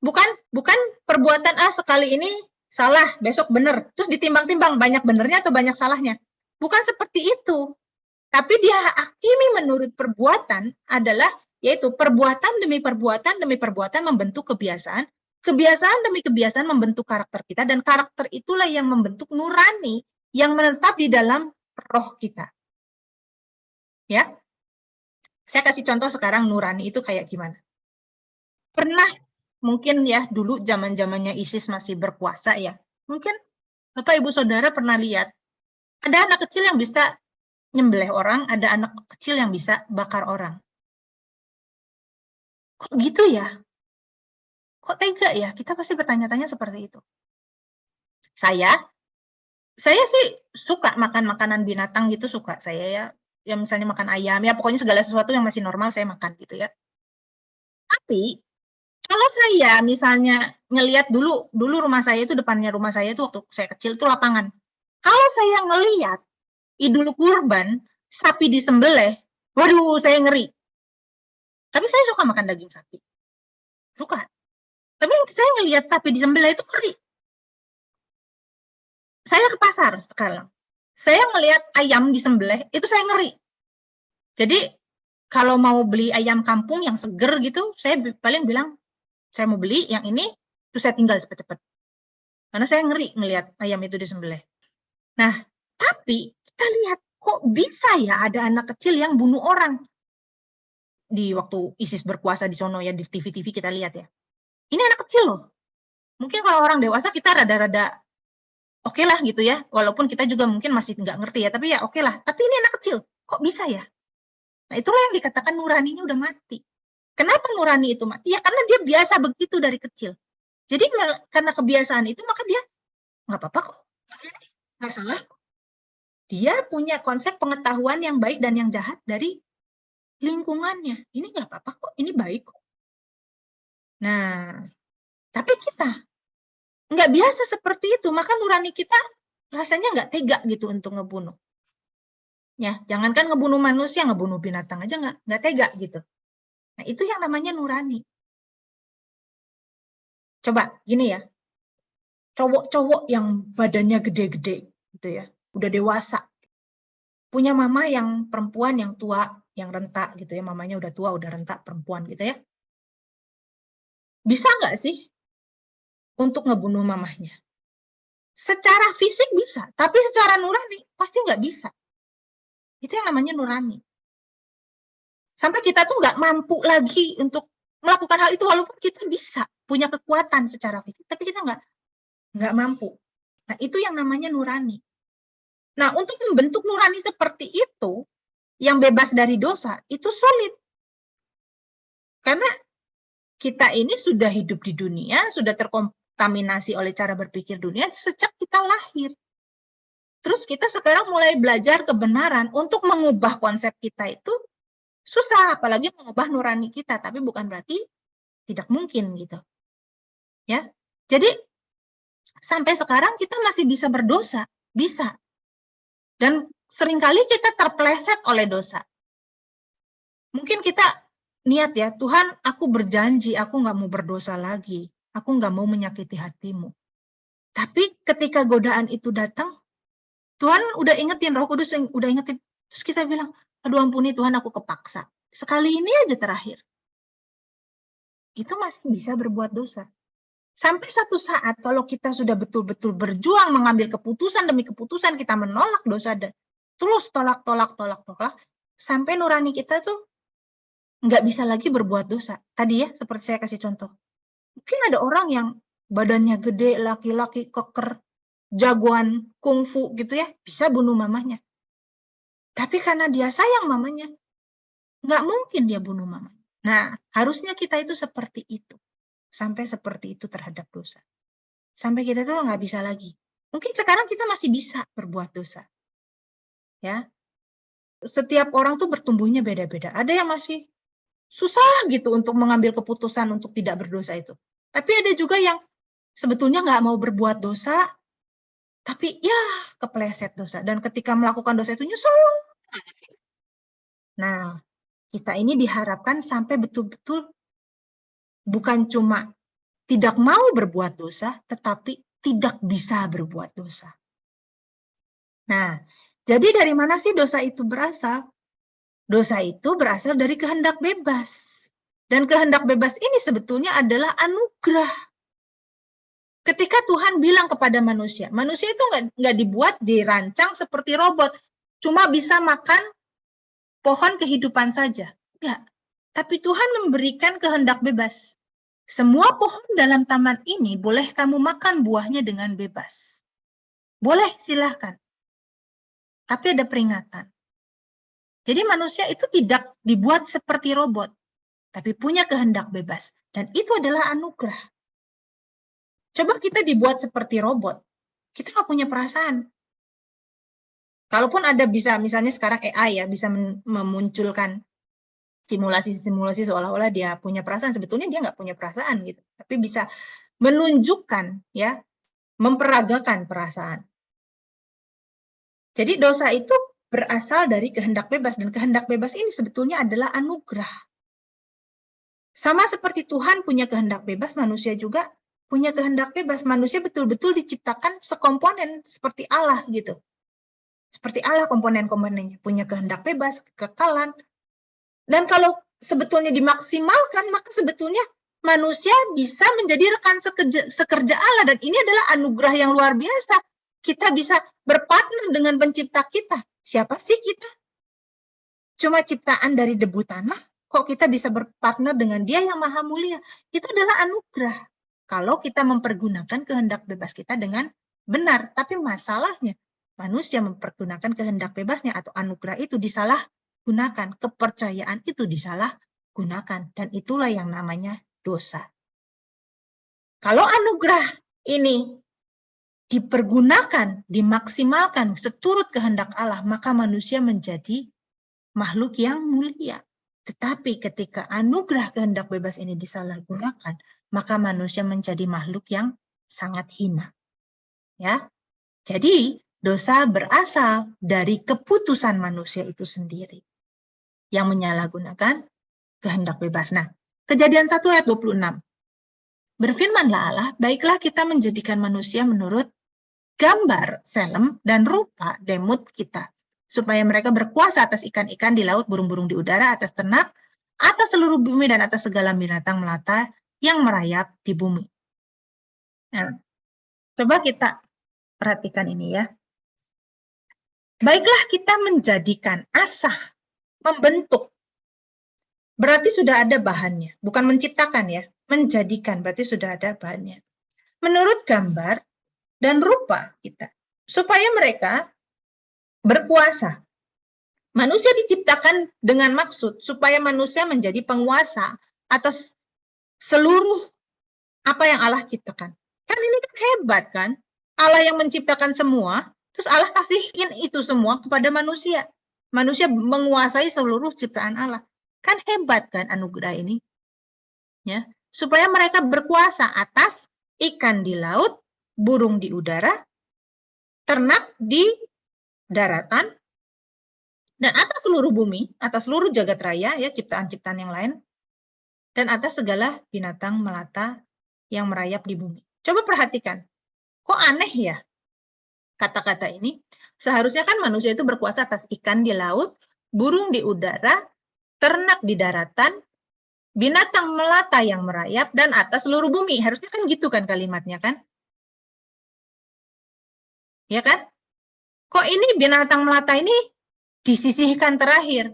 Bukan perbuatan sekali ini salah, besok benar. Terus ditimbang-timbang banyak benernya atau banyak salahnya. Bukan seperti itu. Tapi dia hakimi menurut perbuatan adalah yaitu perbuatan demi perbuatan membentuk kebiasaan. Kebiasaan demi kebiasaan membentuk karakter kita, dan karakter itulah yang membentuk nurani yang menetap di dalam roh kita. Ya, saya kasih contoh sekarang nurani itu kayak gimana. Pernah mungkin ya dulu zaman-zamannya ISIS masih berkuasa ya, mungkin Bapak Ibu Saudara pernah lihat ada anak kecil yang bisa nyembelih orang, ada anak kecil yang bisa bakar orang. Kok gitu ya? Kok tega ya? Kita pasti bertanya-tanya seperti itu. Saya sih suka makan makanan binatang gitu, suka saya ya. Ya misalnya makan ayam, ya pokoknya segala sesuatu yang masih normal saya makan gitu ya. Tapi kalau saya misalnya ngelihat dulu rumah saya itu, depannya rumah saya itu waktu saya kecil itu lapangan. Kalau saya ngelihat Idul Kurban, sapi disembelih, waduh saya ngeri. Tapi saya suka makan daging sapi. Suka. Tapi saya ngelihat sapi disembelih itu ngeri. Saya ke pasar sekarang. Saya ngelihat ayam disembelih, itu saya ngeri. Jadi kalau mau beli ayam kampung yang seger gitu, saya paling bilang, saya mau beli yang ini, terus saya tinggal cepet-cepet. Karena saya ngeri ngelihat ayam itu disembelih. Nah, tapi kita lihat, kok bisa ya ada anak kecil yang bunuh orang? Di waktu ISIS berkuasa di sono ya, di TV-TV kita lihat ya. Ini anak kecil loh. Mungkin kalau orang dewasa kita rada-rada oke lah gitu ya, walaupun kita juga mungkin masih nggak ngerti ya, tapi ya oke lah. Tapi ini anak kecil, kok bisa ya? Nah itulah yang dikatakan nuraninya udah mati. Kenapa nurani itu mati? Ya karena dia biasa begitu dari kecil. Jadi karena kebiasaan itu, maka dia nggak apa-apa kok, nggak salah. Dia punya konsep pengetahuan yang baik dan yang jahat dari lingkungannya. Ini nggak apa-apa kok, ini baik kok. Nah, tapi kita nggak biasa seperti itu, maka nurani kita rasanya nggak tega gitu untuk ngebunuh. Ya, jangankan ngebunuh manusia, ngebunuh binatang aja nggak tega gitu. Nah, itu yang namanya nurani. Coba gini ya, cowok-cowok yang badannya gede-gede gitu ya, udah dewasa, punya mama yang perempuan yang tua, yang rentak gitu ya, mamanya udah tua, udah rentak, perempuan gitu ya. Bisa nggak sih untuk ngebunuh mamahnya? Secara fisik bisa, tapi secara nurani pasti nggak bisa. Itu yang namanya nurani. Sampai kita tuh nggak mampu lagi untuk melakukan hal itu, walaupun kita bisa punya kekuatan secara fisik, tapi kita nggak mampu. Nah, itu yang namanya nurani. Nah, untuk membentuk nurani seperti itu, yang bebas dari dosa, itu sulit. Karena kita ini sudah hidup di dunia, sudah terkontaminasi oleh cara berpikir dunia sejak kita lahir. Terus kita sekarang mulai belajar kebenaran untuk mengubah konsep kita itu susah, apalagi mengubah nurani kita, tapi bukan berarti tidak mungkin gitu. Ya. Jadi sampai sekarang kita masih bisa berdosa, bisa. Dan seringkali kita terpleset oleh dosa. Mungkin kita niat ya, Tuhan aku berjanji aku nggak mau berdosa lagi, aku nggak mau menyakiti hatimu. Tapi ketika godaan itu datang, Tuhan udah ingetin, Roh Kudus udah ingetin, terus kita bilang, aduh ampuni Tuhan aku kepaksa. Sekali ini aja terakhir. Itu masih bisa berbuat dosa. Sampai satu saat kalau kita sudah betul-betul berjuang mengambil keputusan demi keputusan, kita menolak dosa dan terus tolak, sampai nurani kita tuh nggak bisa lagi berbuat dosa. Tadi ya, seperti saya kasih contoh. Mungkin ada orang yang badannya gede, laki-laki, keker, jagoan, kungfu gitu ya, bisa bunuh mamanya. Tapi karena dia sayang mamanya, nggak mungkin dia bunuh mamanya. Nah, harusnya kita itu seperti itu. Sampai seperti itu terhadap dosa. Sampai kita tuh nggak bisa lagi. Mungkin sekarang kita masih bisa berbuat dosa. Ya. Setiap orang tuh bertumbuhnya beda-beda. Ada yang masih susah gitu untuk mengambil keputusan untuk tidak berdosa itu. Tapi ada juga yang sebetulnya nggak mau berbuat dosa, tapi ya kepleset dosa. Dan ketika melakukan dosa itu nyesel. Nah, Kita ini diharapkan sampai betul-betul bukan cuma tidak mau berbuat dosa, tetapi tidak bisa berbuat dosa. Nah, jadi dari mana sih dosa itu berasal? Dosa itu berasal dari kehendak bebas. Dan kehendak bebas ini sebetulnya adalah anugerah. Ketika Tuhan bilang kepada manusia itu nggak dibuat, dirancang seperti robot. Cuma bisa makan pohon kehidupan saja. Enggak. Tapi Tuhan memberikan kehendak bebas. Semua pohon dalam taman ini boleh kamu makan buahnya dengan bebas. Boleh, silahkan. Tapi ada peringatan. Jadi manusia itu tidak dibuat seperti robot, tapi punya kehendak bebas. Dan itu adalah anugerah. Coba kita dibuat seperti robot, kita nggak punya perasaan. Kalaupun ada bisa, misalnya sekarang AI ya, bisa memunculkan simulasi-simulasi seolah-olah dia punya perasaan, sebetulnya dia nggak punya perasaan gitu, tapi bisa menunjukkan ya, memperagakan perasaan. Jadi dosa itu berasal dari kehendak bebas, dan kehendak bebas ini sebetulnya adalah anugerah. Sama seperti Tuhan punya kehendak bebas, manusia juga punya kehendak bebas. Manusia betul-betul diciptakan sekomponen seperti Allah gitu. Seperti Allah komponen-komponennya, punya kehendak bebas, kekekalan. Dan kalau sebetulnya dimaksimalkan, maka sebetulnya manusia bisa menjadi rekan sekerja Allah. Dan ini adalah anugerah yang luar biasa. Kita bisa berpartner dengan pencipta kita. Siapa sih kita? Cuma ciptaan dari debu tanah, kok kita bisa berpartner dengan Dia yang maha mulia? Itu adalah anugerah. Kalau kita mempergunakan kehendak bebas kita dengan benar. Tapi masalahnya, manusia mempergunakan kehendak bebasnya atau anugerah itu disalahgunakan. Kepercayaan itu disalahgunakan. Dan itulah yang namanya dosa. Kalau anugerah ini dipergunakan, dimaksimalkan seturut kehendak Allah, maka manusia menjadi makhluk yang mulia. Tetapi ketika anugerah kehendak bebas ini disalahgunakan, maka manusia menjadi makhluk yang sangat hina. Ya. Jadi, dosa berasal dari keputusan manusia itu sendiri yang menyalahgunakan kehendak bebas. Nah, Kejadian 1 ayat 26. Berfirmanlah Allah, baiklah kita menjadikan manusia menurut gambar, selem, dan rupa demut kita, supaya mereka berkuasa atas ikan-ikan di laut, burung-burung di udara, atas ternak, atas seluruh bumi, dan atas segala binatang melata yang merayap di bumi. Nah, coba kita perhatikan ini ya. Baiklah kita menjadikan, asah, membentuk. Berarti sudah ada bahannya, bukan menciptakan ya. Menjadikan, berarti sudah ada bahannya. Menurut gambar dan rupa kita, supaya mereka berkuasa. Manusia diciptakan dengan maksud supaya manusia menjadi penguasa atas seluruh apa yang Allah ciptakan. Kan ini kan hebat kan? Allah yang menciptakan semua, terus Allah kasihin itu semua kepada manusia. Manusia menguasai seluruh ciptaan Allah. Kan hebat kan anugerah ini? Ya, supaya mereka berkuasa atas ikan di laut, burung di udara, ternak di daratan, dan atas seluruh bumi, atas seluruh jagat raya, ya ciptaan-ciptaan yang lain, dan atas segala binatang melata yang merayap di bumi. Coba perhatikan, kok aneh ya kata-kata ini? Seharusnya kan manusia itu berkuasa atas ikan di laut, burung di udara, ternak di daratan, binatang melata yang merayap, dan atas seluruh bumi. Harusnya kan gitu kan kalimatnya kan? Ya kan? Kok ini binatang melata ini disisihkan terakhir?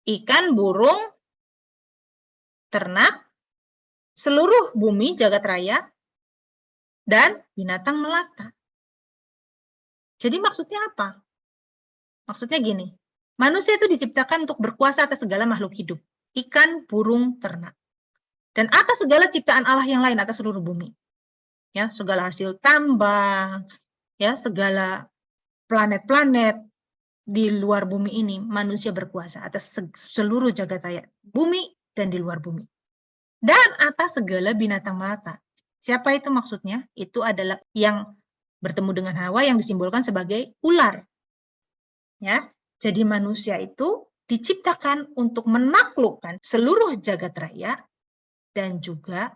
Ikan, burung, ternak, seluruh bumi, jagat raya, dan binatang melata. Jadi maksudnya apa? Maksudnya gini, manusia itu diciptakan untuk berkuasa atas segala makhluk hidup. Ikan, burung, ternak. Dan atas segala ciptaan Allah yang lain, atas seluruh bumi. Ya, segala hasil tambang, ya, segala planet-planet di luar bumi ini, manusia berkuasa atas seluruh jagat raya, bumi dan di luar bumi. Dan atas segala binatang melata. Siapa itu maksudnya? Itu adalah yang bertemu dengan Hawa yang disimbolkan sebagai ular. Ya, jadi manusia itu diciptakan untuk menaklukkan seluruh jagat raya dan juga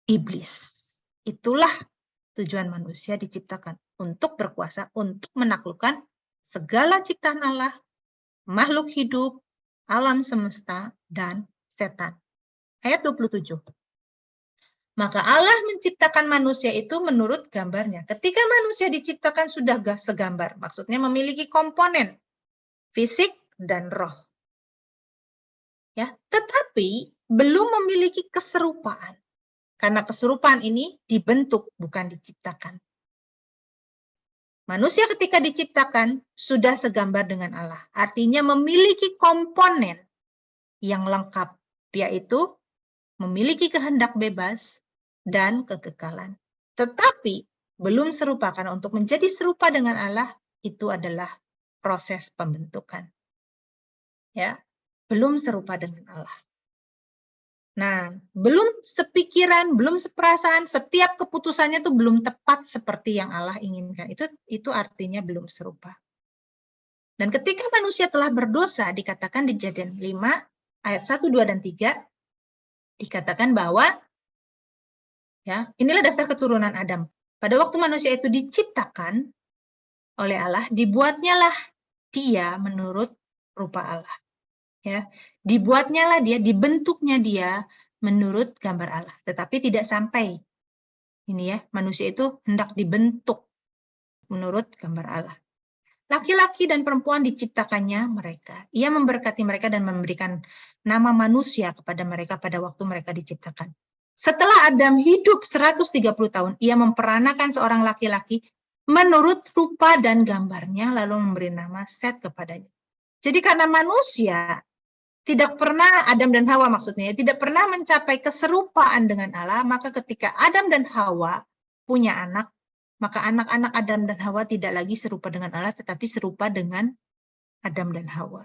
iblis. Itulah tujuan manusia diciptakan, untuk berkuasa, untuk menaklukkan segala ciptaan Allah, makhluk hidup, alam semesta, dan setan. Ayat 27. Maka Allah menciptakan manusia itu menurut gambarnya. Ketika manusia diciptakan sudah segambar, maksudnya memiliki komponen fisik dan roh. Ya, tetapi belum memiliki keserupaan. Karena keserupaan ini dibentuk, bukan diciptakan. Manusia ketika diciptakan sudah segambar dengan Allah. Artinya memiliki komponen yang lengkap, yaitu memiliki kehendak bebas dan kekekalan. Tetapi belum serupa, karena untuk menjadi serupa dengan Allah itu adalah proses pembentukan. Ya, belum serupa dengan Allah. Nah, belum sepikiran, belum seperasaan, setiap keputusannya itu belum tepat seperti yang Allah inginkan. Itu artinya belum serupa. Dan ketika manusia telah berdosa, dikatakan di Kejadian 5 ayat 1, 2 dan 3, dikatakan bahwa ya, inilah daftar keturunan Adam. Pada waktu manusia itu diciptakan oleh Allah, dibuatnyalah dia menurut rupa Allah. Ya, dibuatnyalah dia, dibentuknya dia menurut gambar Allah. Tetapi tidak sampai. Ini ya, manusia itu hendak dibentuk menurut gambar Allah. Laki-laki dan perempuan diciptakannya mereka. Ia memberkati mereka dan memberikan nama manusia kepada mereka pada waktu mereka diciptakan. Setelah Adam hidup 130 tahun, ia memperanakan seorang laki-laki menurut rupa dan gambarnya, lalu memberi nama Set kepadanya. Jadi karena manusia tidak pernah, Adam dan Hawa maksudnya, tidak pernah mencapai keserupaan dengan Allah, maka ketika Adam dan Hawa punya anak, maka anak-anak Adam dan Hawa tidak lagi serupa dengan Allah, tetapi serupa dengan Adam dan Hawa.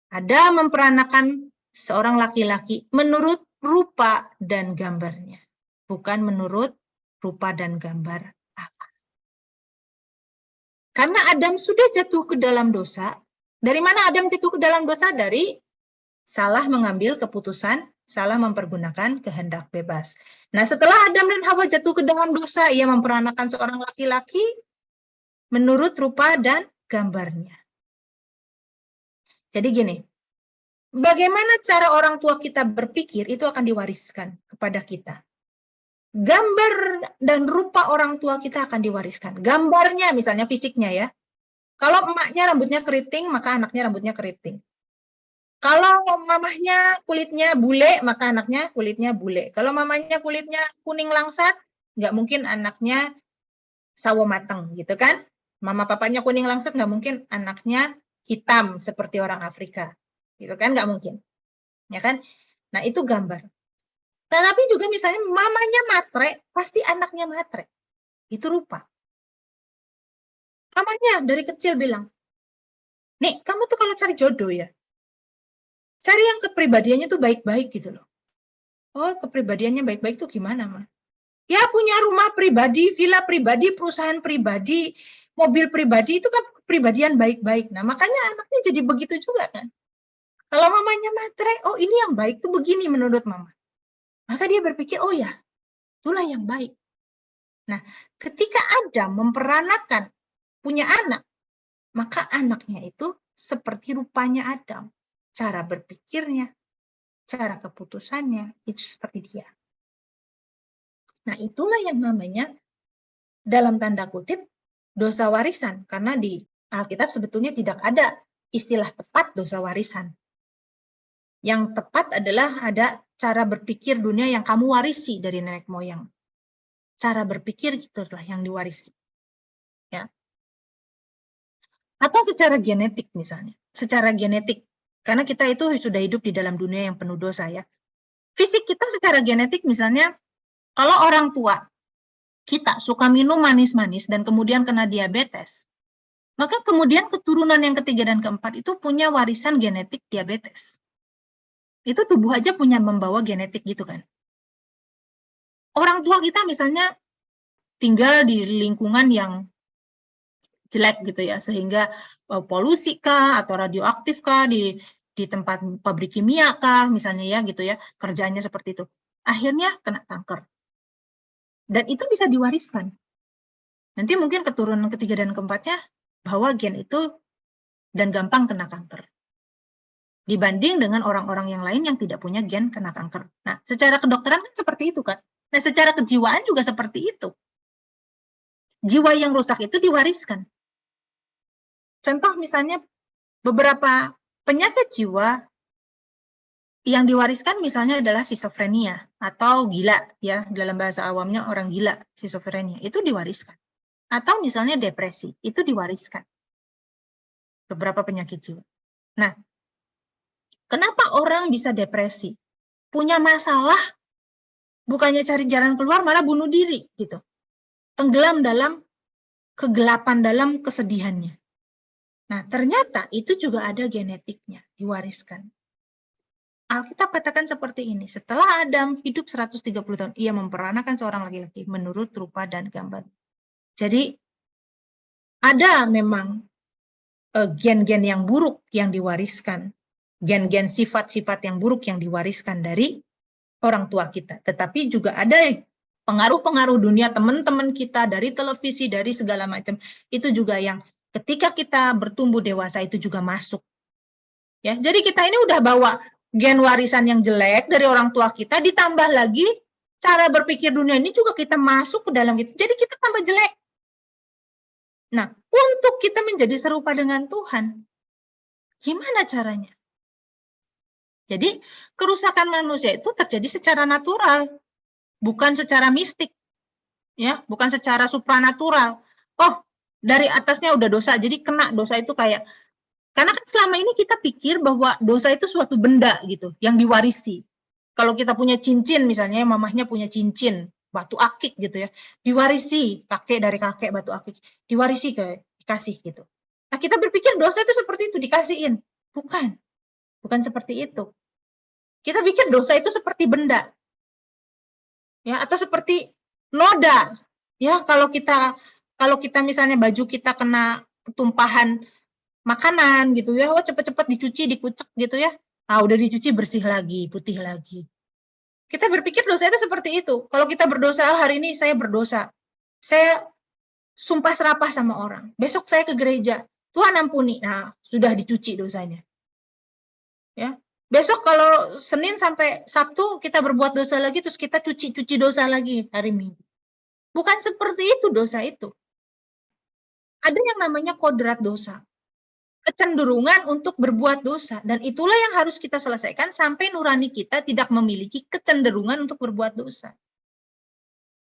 Adam memperanakan seorang laki-laki menurut rupa dan gambarnya, bukan menurut rupa dan gambar Allah. Karena Adam sudah jatuh ke dalam dosa. Dari mana Adam jatuh ke dalam dosa? Dari salah mengambil keputusan, salah mempergunakan kehendak bebas. Nah, setelah Adam dan Hawa jatuh ke dalam dosa, ia memperanakan seorang laki-laki menurut rupa dan gambarnya. Jadi gini, bagaimana cara orang tua kita berpikir itu akan diwariskan kepada kita. Gambar dan rupa orang tua kita akan diwariskan. Gambarnya misalnya fisiknya ya. Kalau emaknya rambutnya keriting, maka anaknya rambutnya keriting. Kalau mamahnya kulitnya bule, maka anaknya kulitnya bule. Kalau mamanya kulitnya kuning langsat, nggak mungkin anaknya sawo mateng, gitu kan? Mama papanya kuning langsat, nggak mungkin anaknya hitam seperti orang Afrika, gitu kan? Nggak mungkin, ya kan? Nah itu gambar. Nah, tapi juga misalnya mamanya matre, pasti anaknya matre. Itu rupa. Mamanya dari kecil bilang, nih kamu tuh kalau cari jodoh ya, cari yang kepribadiannya tuh baik-baik gitu loh. Oh, kepribadiannya baik-baik tuh gimana, Ma? Ya punya rumah pribadi, villa pribadi, perusahaan pribadi, mobil pribadi, itu kan kepribadian baik-baik. Nah, makanya anaknya jadi begitu juga kan. Kalau mamanya matre, oh ini yang baik tuh begini menurut mama. Maka dia berpikir, oh ya, itulah yang baik. Nah, ketika Adam memperanakan punya anak, maka anaknya itu seperti rupanya Adam. Cara berpikirnya, cara keputusannya, itu seperti dia. Nah, itulah yang namanya, dalam tanda kutip, dosa warisan. Karena di Alkitab sebetulnya tidak ada istilah tepat dosa warisan. Yang tepat adalah ada cara berpikir dunia yang kamu warisi dari nenek moyang. Cara berpikir itulah yang diwarisi. Ya. Atau secara genetik misalnya. Secara genetik. Karena kita itu sudah hidup di dalam dunia yang penuh dosa ya. Fisik kita secara genetik misalnya, kalau orang tua kita suka minum manis-manis dan kemudian kena diabetes, maka kemudian keturunan yang ketiga dan keempat itu punya warisan genetik diabetes. Itu tubuh aja punya membawa genetik gitu kan. Orang tua kita misalnya tinggal di lingkungan yang jelek gitu ya, sehingga polusi kah atau radioaktif kah di di tempat pabrik kimia kah, misalnya ya gitu ya, kerjaannya seperti itu. Akhirnya kena kanker. Dan itu bisa diwariskan. Nanti mungkin keturunan ketiga dan keempatnya bawa gen itu dan gampang kena kanker. Dibanding dengan orang-orang yang lain yang tidak punya gen kena kanker. Nah, secara kedokteran kan seperti itu kan. Nah, secara kejiwaan juga seperti itu. Jiwa yang rusak itu diwariskan. Contoh misalnya beberapa penyakit jiwa yang diwariskan misalnya adalah skizofrenia atau gila ya, dalam bahasa awamnya orang gila, skizofrenia itu diwariskan. Atau misalnya depresi, itu diwariskan. Beberapa penyakit jiwa. Nah, kenapa orang bisa depresi? Punya masalah, bukannya cari jalan keluar, malah bunuh diri, gitu. Tenggelam dalam kegelapan, dalam kesedihannya. Nah, ternyata itu juga ada genetiknya, diwariskan. Alkitab katakan seperti ini, setelah Adam hidup 130 tahun, ia memperanakan seorang laki-laki menurut rupa dan gambar. Jadi, ada memang gen-gen yang buruk yang diwariskan, gen-gen sifat-sifat yang buruk yang diwariskan dari orang tua kita. Tetapi juga ada pengaruh-pengaruh dunia, teman-teman kita, dari televisi, dari segala macam, itu juga yang ketika kita bertumbuh dewasa itu juga masuk. Ya, jadi kita ini udah bawa gen warisan yang jelek dari orang tua kita, ditambah lagi cara berpikir dunia ini juga kita masuk ke dalam kita. Jadi kita tambah jelek. Nah, untuk kita menjadi serupa dengan Tuhan, gimana caranya? Jadi, kerusakan manusia itu terjadi secara natural, bukan secara mistik. Ya, bukan secara supranatural. Oh, dari atasnya udah dosa, jadi kena dosa itu kayak, karena kan selama ini kita pikir bahwa dosa itu suatu benda gitu, yang diwarisi. Kalau kita punya cincin misalnya, mamahnya punya cincin, batu akik gitu ya, diwarisi, kakek dari kakek batu akik, diwarisi dikasih gitu. Nah, kita berpikir dosa itu seperti itu, dikasihin. Bukan seperti itu. Kita pikir dosa itu seperti benda. Ya, atau seperti noda. Ya, kalau kita misalnya baju kita kena ketumpahan makanan gitu ya, oh cepet-cepet dicuci, dikucek gitu ya. Nah, udah dicuci bersih lagi, putih lagi. Kita berpikir dosa itu seperti itu. Kalau kita berdosa, hari ini saya berdosa. Saya sumpah serapah sama orang. Besok saya ke gereja. Tuhan ampuni. Nah, sudah dicuci dosanya. Ya. Besok kalau Senin sampai Sabtu kita berbuat dosa lagi, terus kita cuci dosa lagi hari Minggu. Bukan seperti itu dosa itu. Ada yang namanya kodrat dosa. Kecenderungan untuk berbuat dosa. Dan itulah yang harus kita selesaikan sampai nurani kita tidak memiliki kecenderungan untuk berbuat dosa.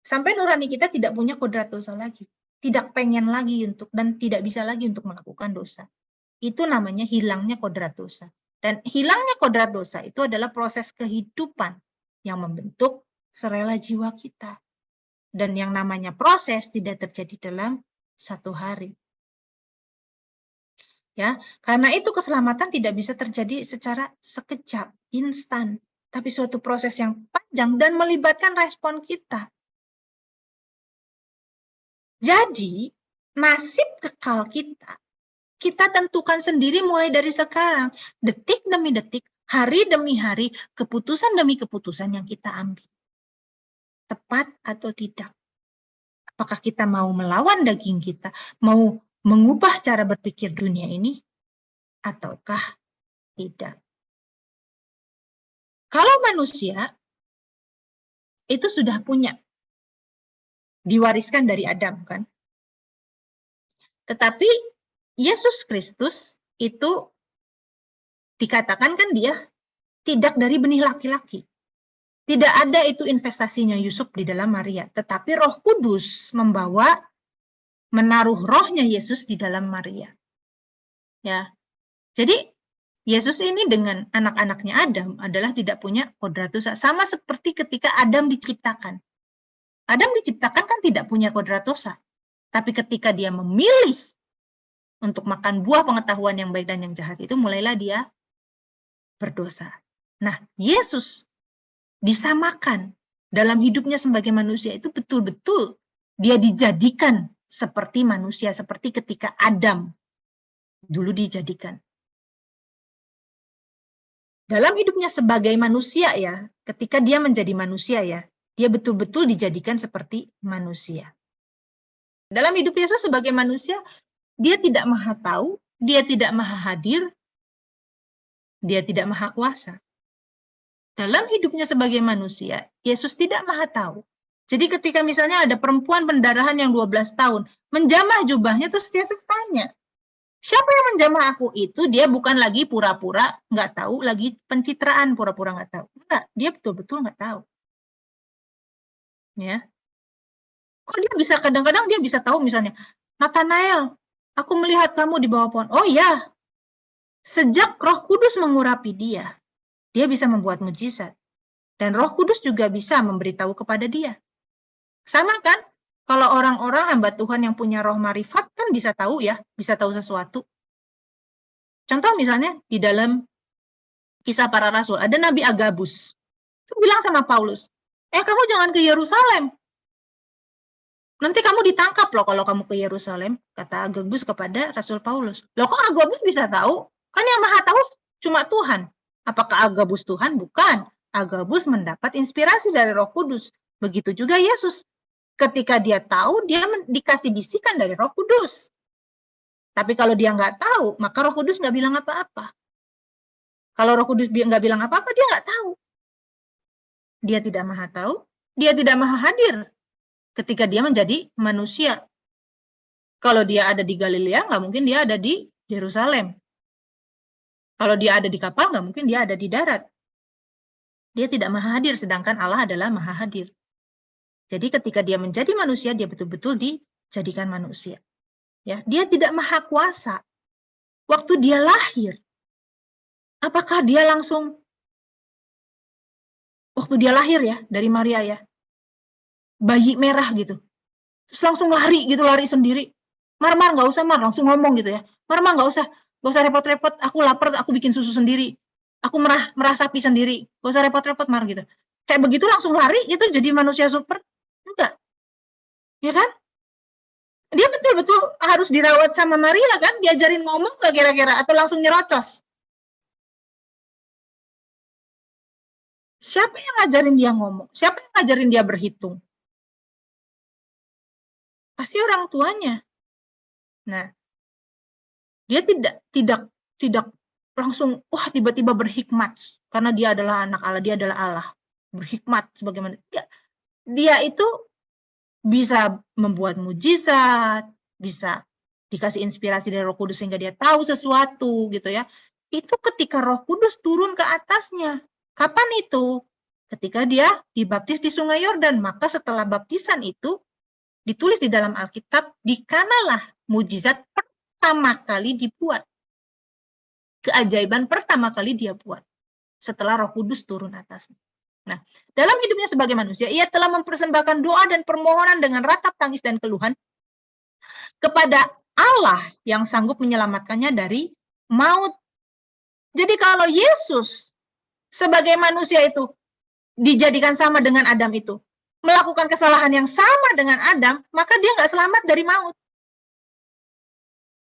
Sampai nurani kita tidak punya kodrat dosa lagi. Tidak pengen lagi untuk, dan tidak bisa lagi untuk melakukan dosa. Itu namanya hilangnya kodrat dosa. Dan hilangnya kodrat dosa itu adalah proses kehidupan yang membentuk serela jiwa kita. Dan yang namanya proses tidak terjadi dalam satu hari. Ya, karena itu keselamatan tidak bisa terjadi secara sekejap, instan, tapi suatu proses yang panjang dan melibatkan respon kita. Jadi, nasib kekal kita tentukan sendiri mulai dari sekarang, detik demi detik, hari demi hari, keputusan demi keputusan yang kita ambil. Tepat atau tidak? Apakah kita mau melawan daging kita, mau mengubah cara berpikir dunia ini, ataukah tidak? Kalau manusia itu sudah punya, diwariskan dari Adam kan. Tetapi Yesus Kristus itu dikatakan kan dia tidak dari benih laki-laki. Tidak ada itu investasinya Yusuf di dalam Maria, tetapi Roh Kudus menaruh rohnya Yesus di dalam Maria. Ya. Jadi Yesus ini dengan anak-anaknya Adam adalah tidak punya kodrat dosa, sama seperti ketika Adam diciptakan. Adam diciptakan kan tidak punya kodrat dosa. Tapi ketika dia memilih untuk makan buah pengetahuan yang baik dan yang jahat itu, mulailah dia berdosa. Nah, Yesus disamakan dalam hidupnya sebagai manusia itu betul-betul dia dijadikan seperti manusia, seperti ketika Adam dulu dijadikan. dalam hidupnya sebagai manusia ya, ketika dia menjadi manusia ya, dia betul-betul dijadikan seperti manusia. Dalam hidup Yesus sebagai manusia, dia tidak maha tahu, dia tidak maha hadir, dia tidak maha kuasa. Dalam hidupnya sebagai manusia, Yesus tidak maha tahu. Jadi ketika misalnya ada perempuan pendarahan yang 12 tahun, menjamah jubahnya, terus Yesus tanya, siapa yang menjamah aku? Itu dia bukan lagi pura-pura nggak tahu, lagi pencitraan pura-pura nggak tahu. Enggak, dia betul-betul nggak tahu. Ya. Kok dia bisa, kadang-kadang dia bisa tahu misalnya, Nathanael, aku melihat kamu di bawah pohon. Oh ya, sejak Roh Kudus mengurapi dia bisa membuat mujizat. Dan Roh Kudus juga bisa memberitahu kepada dia. Sama kan? Kalau orang-orang hamba Tuhan yang punya roh marifat kan bisa tahu ya, bisa tahu sesuatu. Contoh misalnya di dalam Kisah Para Rasul, ada Nabi Agabus. Itu bilang sama Paulus, kamu jangan ke Yerusalem. Nanti kamu ditangkap loh kalau kamu ke Yerusalem, kata Agabus kepada Rasul Paulus. Loh kok Agabus bisa tahu? Kan yang maha tahu cuma Tuhan. Apakah Agabus Tuhan? Bukan. Agabus mendapat inspirasi dari Roh Kudus. Begitu juga Yesus. Ketika dia tahu, dia dikasih bisikan dari Roh Kudus. Tapi kalau dia nggak tahu, maka Roh Kudus nggak bilang apa-apa. Kalau Roh Kudus nggak bilang apa-apa, dia nggak tahu. Dia tidak maha tahu, dia tidak maha hadir ketika dia menjadi manusia. Kalau dia ada di Galilea, nggak mungkin dia ada di Yerusalem. Kalau dia ada di kapal, nggak mungkin dia ada di darat. Dia tidak maha hadir, sedangkan Allah adalah maha hadir. Jadi ketika dia menjadi manusia, dia betul-betul dijadikan manusia. Ya, dia tidak maha kuasa. Waktu dia lahir, apakah dia langsung, waktu dia lahir ya, dari Maria ya, bayi merah gitu, terus langsung lari gitu, lari sendiri. Mar, nggak usah Mar, langsung ngomong gitu ya. Mar, nggak usah repot-repot, aku lapar, aku bikin susu sendiri. Aku merah sapi sendiri, nggak usah repot-repot Mar gitu. Kayak begitu langsung lari, itu jadi manusia super. Enggak. Ya kan? Dia betul-betul harus dirawat sama Maria kan? Diajarin ngomong nggak kira-kira? Atau langsung nyerocos? Siapa yang ngajarin dia ngomong? Siapa yang ngajarin dia berhitung? Pasti orang tuanya. Nah, dia tidak langsung wah tiba-tiba berhikmat karena dia adalah anak Allah, dia adalah Allah. Berhikmat sebagaimana dia itu bisa membuat mujizat, bisa dikasih inspirasi dari Roh Kudus sehingga dia tahu sesuatu gitu ya. Itu ketika Roh Kudus turun ke atasnya. Kapan itu? Ketika dia dibaptis di Sungai Yordan. Maka setelah baptisan itu ditulis di dalam Alkitab, dikanalah mujizat pertama kali dibuat. Keajaiban pertama kali dia buat setelah Roh Kudus turun atasnya. Nah, dalam hidupnya sebagai manusia, ia telah mempersembahkan doa dan permohonan dengan ratap tangis dan keluhan kepada Allah yang sanggup menyelamatkannya dari maut. Jadi kalau Yesus sebagai manusia itu dijadikan sama dengan Adam itu, melakukan kesalahan yang sama dengan Adam, maka dia nggak selamat dari maut.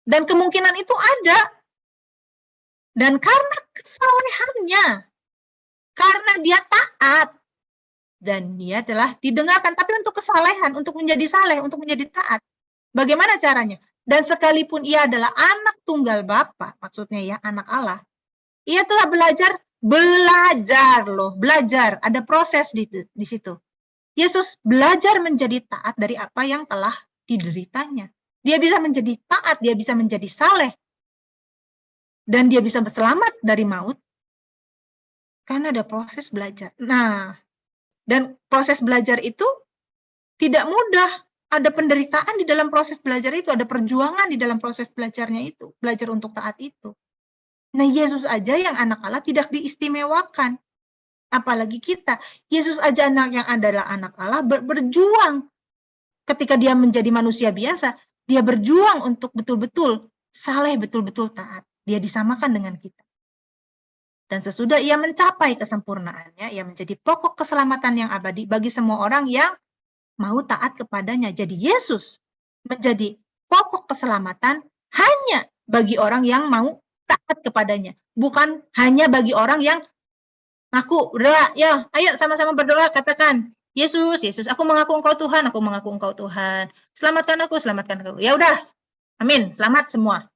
Dan kemungkinan itu ada. Dan karena kesalahannya, karena dia taat, dan dia telah didengarkan, tapi untuk kesalehan, untuk menjadi saleh, untuk menjadi taat. Bagaimana caranya? Dan sekalipun ia adalah anak tunggal Bapa, maksudnya ya anak Allah, ia telah belajar loh, belajar, ada proses di situ. Yesus belajar menjadi taat dari apa yang telah dideritanya. Dia bisa menjadi taat, dia bisa menjadi saleh, dan dia bisa selamat dari maut, karena ada proses belajar. Nah, dan proses belajar itu tidak mudah. Ada penderitaan di dalam proses belajar itu, ada perjuangan di dalam proses belajarnya itu, belajar untuk taat itu. Nah, Yesus aja yang anak Allah tidak diistimewakan. Apalagi kita. Yesus aja anak yang adalah anak Allah berjuang. Ketika dia menjadi manusia biasa, dia berjuang untuk betul-betul saleh, betul-betul taat. Dia disamakan dengan kita. Dan sesudah ia mencapai kesempurnaannya, ia menjadi pokok keselamatan yang abadi bagi semua orang yang mau taat kepadanya. Jadi Yesus menjadi pokok keselamatan hanya bagi orang yang mau taat kepadanya. Bukan hanya bagi orang yang ngaku, berdoa, ya ayo sama-sama berdoa, katakan, Yesus, Yesus, aku mengaku Engkau Tuhan, aku mengaku Engkau Tuhan. Selamatkan aku, selamatkan aku. Ya udah, amin, selamat semua.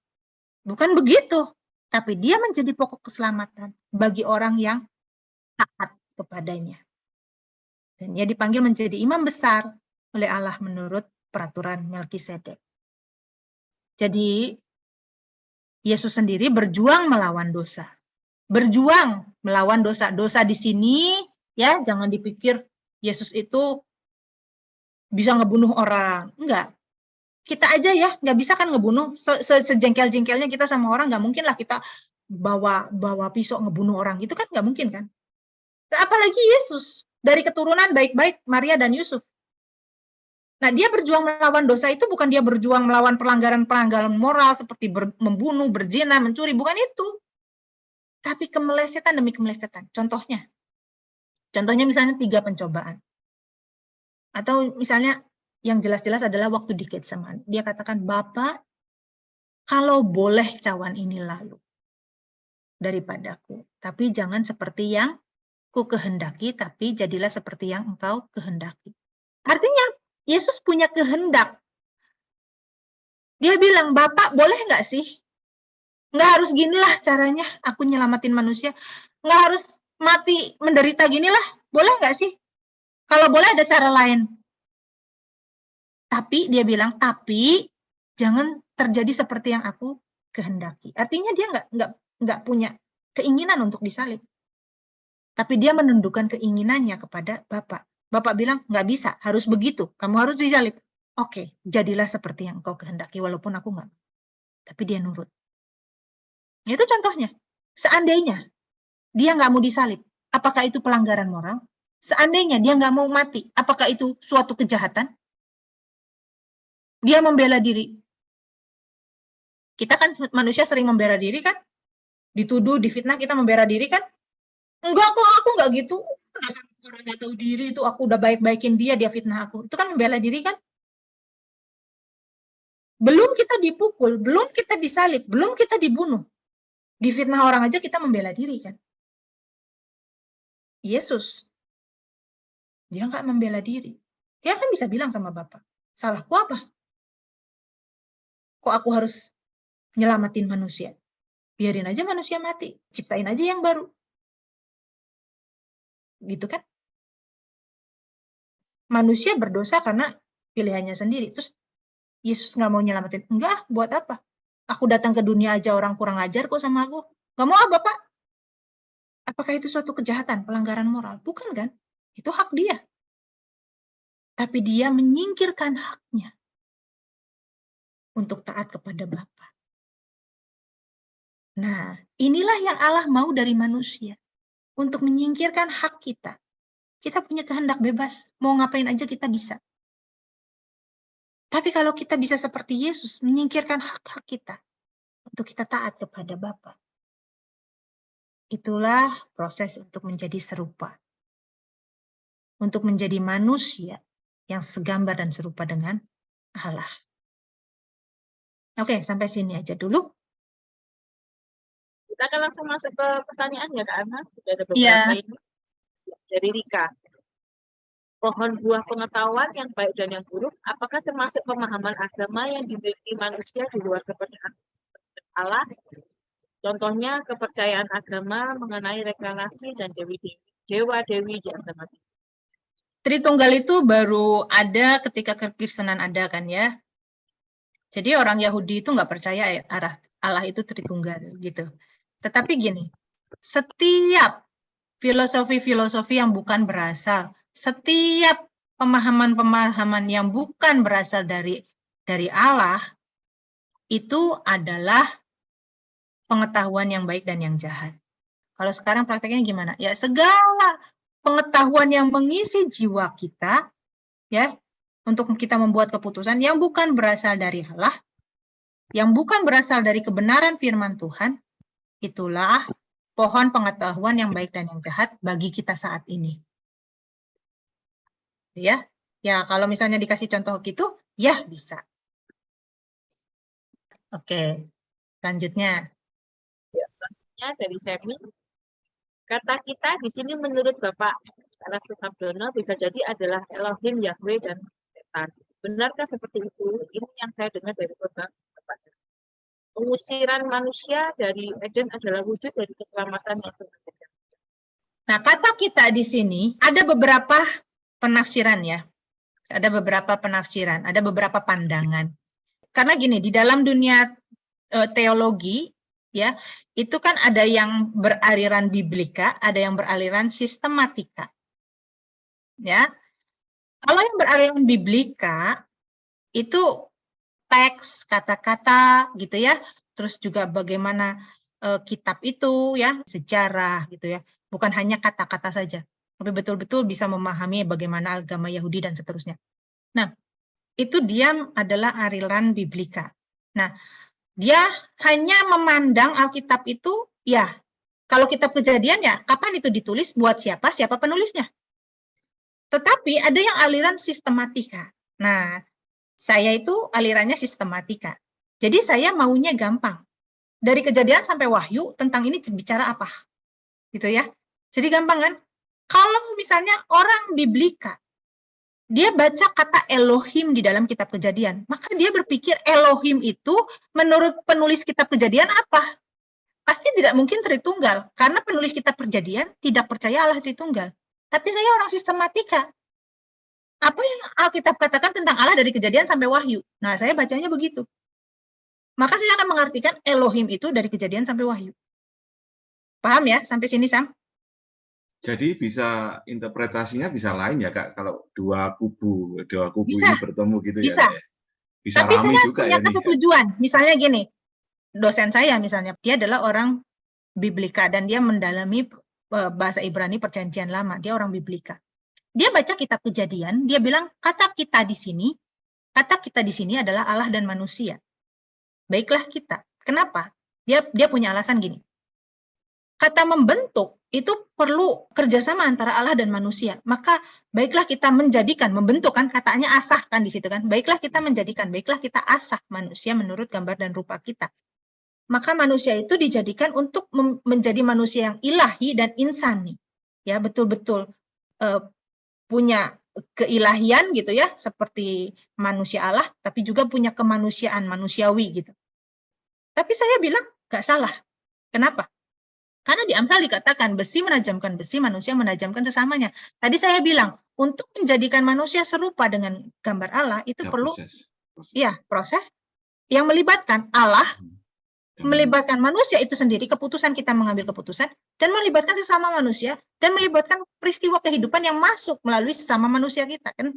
Bukan begitu. Tapi dia menjadi pokok keselamatan bagi orang yang taat kepadanya. Dan dia dipanggil menjadi imam besar oleh Allah menurut peraturan Melkisedek. Jadi, Yesus sendiri berjuang melawan dosa. Berjuang melawan dosa. Dosa di sini, ya, jangan dipikir Yesus itu bisa ngebunuh orang. Enggak. Kita aja ya, nggak bisa kan ngebunuh. Sejengkel-jengkelnya kita sama orang, nggak mungkin lah kita bawa pisau ngebunuh orang. Itu kan nggak mungkin kan. Apalagi Yesus. Dari keturunan baik-baik Maria dan Yusuf. Nah, dia berjuang melawan dosa itu bukan dia berjuang melawan pelanggaran-pelanggaran moral seperti membunuh, berzina, mencuri. Bukan itu. Tapi kemelesetan demi kemelesetan. Contohnya misalnya 3 pencobaan. Atau misalnya yang jelas-jelas adalah waktu di Getsemani. Dia katakan, Bapa, kalau boleh cawan ini lalu daripadaku. Tapi jangan seperti yang ku kehendaki, tapi jadilah seperti yang engkau kehendaki. Artinya, Yesus punya kehendak. Dia bilang, Bapak boleh nggak sih? Nggak harus ginilah caranya aku nyelamatin manusia. Nggak harus mati menderita ginilah. Boleh nggak sih? Kalau boleh ada cara lain. Tapi dia bilang, tapi jangan terjadi seperti yang aku kehendaki. Artinya dia nggak punya keinginan untuk disalib. Tapi dia menundukkan keinginannya kepada Bapak. Bapak bilang, nggak bisa, harus begitu. Kamu harus disalib. Oke, jadilah seperti yang engkau kehendaki, walaupun aku nggak. Tapi dia nurut. Itu contohnya. Seandainya dia nggak mau disalib, apakah itu pelanggaran moral? Seandainya dia nggak mau mati, apakah itu suatu kejahatan? Dia membela diri. Kita kan manusia sering membela diri kan? Dituduh, difitnah, kita membela diri kan? Enggak kok, aku nggak gitu. Orang nggak tahu diri itu, aku udah baik-baikin dia fitnah aku. Itu kan membela diri kan? Belum kita dipukul, belum kita disalib, belum kita dibunuh. Difitnah orang aja kita membela diri kan? Yesus, dia nggak membela diri. Dia kan bisa bilang sama Bapak, salahku apa? Kok aku harus nyelamatin manusia? Biarin aja manusia mati, ciptain aja yang baru. Gitu kan? Manusia berdosa karena pilihannya sendiri. Terus Yesus nggak mau nyelamatin. Enggak, buat apa? Aku datang ke dunia aja orang kurang ajar kok sama aku. Nggak mau Bapak? Apakah itu suatu kejahatan, pelanggaran moral? Bukan kan? Itu hak dia. Tapi dia menyingkirkan haknya untuk taat kepada Bapa. Nah, inilah yang Allah mau dari manusia. Untuk menyingkirkan hak kita. Kita punya kehendak bebas. Mau ngapain aja kita bisa. Tapi kalau kita bisa seperti Yesus, menyingkirkan hak-hak kita untuk kita taat kepada Bapa. Itulah proses untuk menjadi serupa. Untuk menjadi manusia yang segambar dan serupa dengan Allah. Oke, sampai sini aja dulu. Kita akan langsung masuk ke pertanyaan ya Kak Ana. Sudah ada beberapa ini. Dari Rika. Pohon buah pengetahuan yang baik dan yang buruk, apakah termasuk pemahaman agama yang dimiliki manusia di luar kepercayaan Allah? Contohnya kepercayaan agama mengenai reinkarnasi dan dewa-dewi di agama. Tritunggal itu baru ada ketika kekristenan ada kan ya. Jadi orang Yahudi itu nggak percaya Allah itu Tritunggal gitu. Tetapi gini, setiap filosofi-filosofi yang bukan berasal, setiap pemahaman-pemahaman yang bukan berasal dari Allah, itu adalah pengetahuan yang baik dan yang jahat. Kalau sekarang prakteknya gimana? Ya segala pengetahuan yang mengisi jiwa kita, ya, untuk kita membuat keputusan yang bukan berasal dari Allah, yang bukan berasal dari kebenaran firman Tuhan, itulah pohon pengetahuan yang baik dan yang jahat bagi kita saat ini. Ya, kalau misalnya dikasih contoh gitu, ya bisa. Oke, selanjutnya. dari Semi. Kata kita di sini menurut Bapak Lastri Sabdono bisa jadi adalah Elohim, Yahweh, dan setan. Benarkah seperti itu? Ini yang saya dengar dari Bapak. Pengusiran manusia dari Eden adalah wujud dari keselamatan yang sebenarnya. Nah, kata kita di sini ada beberapa penafsiran ya. Ada beberapa penafsiran, ada beberapa pandangan. Karena gini, di dalam dunia teologi ya, itu kan ada yang beraliran biblika, ada yang beraliran sistematika. Ya. Kalau yang beraliran biblika itu teks, kata-kata gitu ya. Terus juga bagaimana kitab itu ya, sejarah gitu ya. Bukan hanya kata-kata saja, tapi betul-betul bisa memahami bagaimana agama Yahudi dan seterusnya. Nah, itu dia adalah aliran biblika. Nah, dia hanya memandang Alkitab itu, ya, kalau kitab Kejadian ya, kapan itu ditulis, buat siapa, siapa penulisnya. Tetapi ada yang aliran sistematika. Nah, saya itu alirannya sistematika. Jadi saya maunya gampang. Dari Kejadian sampai Wahyu, tentang ini bicara apa? Gitu ya. Jadi gampang kan? Kalau misalnya orang biblika, dia baca kata Elohim di dalam kitab Kejadian, maka dia berpikir Elohim itu menurut penulis kitab Kejadian apa? Pasti tidak mungkin Tritunggal, karena penulis kitab Kejadian tidak percaya Allah Tritunggal. Tapi saya orang sistematika. Apa yang Alkitab katakan tentang Allah dari Kejadian sampai Wahyu? Nah, saya bacanya begitu. Maka saya akan mengartikan Elohim itu dari Kejadian sampai Wahyu. Paham ya? Sampai sini, Sam? Jadi bisa interpretasinya bisa lain ya Kak, kalau dua kubu Bisa. ini bertemu gitu Bisa. ya. Bisa Tapi ramai saya juga punya ya. kesetujuan. Misalnya gini, dosen saya misalnya, dia adalah orang biblika dan dia mendalami bahasa Ibrani Perjanjian Lama. Dia orang biblika. Dia baca kitab Kejadian, dia bilang kata kita di sini adalah Allah dan manusia. Baiklah kita. Kenapa? Dia punya alasan gini. Kata membentuk itu perlu kerjasama antara Allah dan manusia. Maka baiklah kita menjadikan, membentuk kan katanya asah kan di situ kan. Baiklah kita menjadikan, baiklah kita asah manusia menurut gambar dan rupa kita. Maka manusia itu dijadikan untuk menjadi manusia yang ilahi dan insani. Ya, betul-betul punya keilahian gitu ya, seperti manusia Allah, tapi juga punya kemanusiaan manusiawi gitu. Tapi saya bilang nggak salah. Kenapa? Karena di Amsal dikatakan besi menajamkan besi, manusia menajamkan sesamanya. Tadi saya bilang untuk menjadikan manusia serupa dengan gambar Allah itu ya, perlu proses yang melibatkan Allah, melibatkan manusia itu sendiri, keputusan kita mengambil keputusan, dan melibatkan sesama manusia, dan melibatkan peristiwa kehidupan yang masuk melalui sesama manusia kita kan.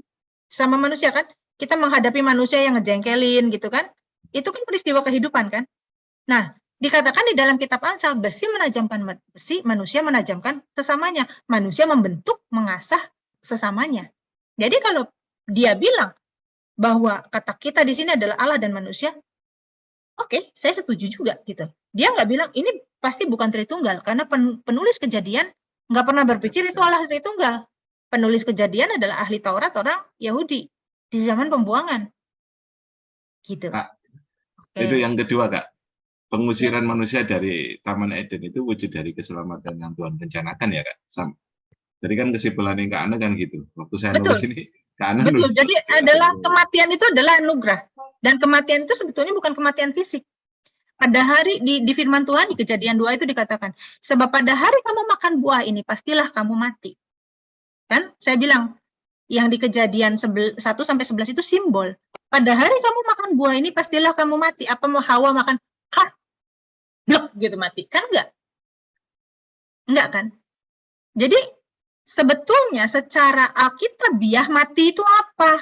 Sama manusia kan, kita menghadapi manusia yang ngejengkelin gitu kan. Itu kan peristiwa kehidupan kan. Nah, dikatakan di dalam kitab Amsal, besi menajamkan besi, manusia menajamkan sesamanya. Manusia membentuk, mengasah sesamanya. Jadi kalau dia bilang bahwa kata kita di sini adalah Allah dan manusia, oke, saya setuju juga gitu. Dia nggak bilang ini pasti bukan Tritunggal, karena penulis Kejadian nggak pernah berpikir itu Allah Tritunggal. Penulis Kejadian adalah ahli Taurat, orang Yahudi di zaman pembuangan. Gitu. Kak, itu yang kedua Kak. Pengusiran manusia dari Taman Eden itu wujud dari keselamatan yang Tuhan rencanakan ya Kak? Sam. Jadi kan kesimpulannya Kak Ana kan gitu. Waktu saya nulis ini, Kak Ana betul. Jadi adalah kematian itu adalah anugerah. Dan kematian itu sebetulnya bukan kematian fisik. Pada hari di firman Tuhan di Kejadian 2 itu dikatakan, sebab pada hari kamu makan buah ini, pastilah kamu mati. Kan? Saya bilang, yang di Kejadian 1-11 itu simbol. Pada hari kamu makan buah ini, pastilah kamu mati. Apa mau Hawa makan? Blok gitu mati. Kan enggak? Enggak kan? Jadi sebetulnya secara alkitabiah mati itu apa?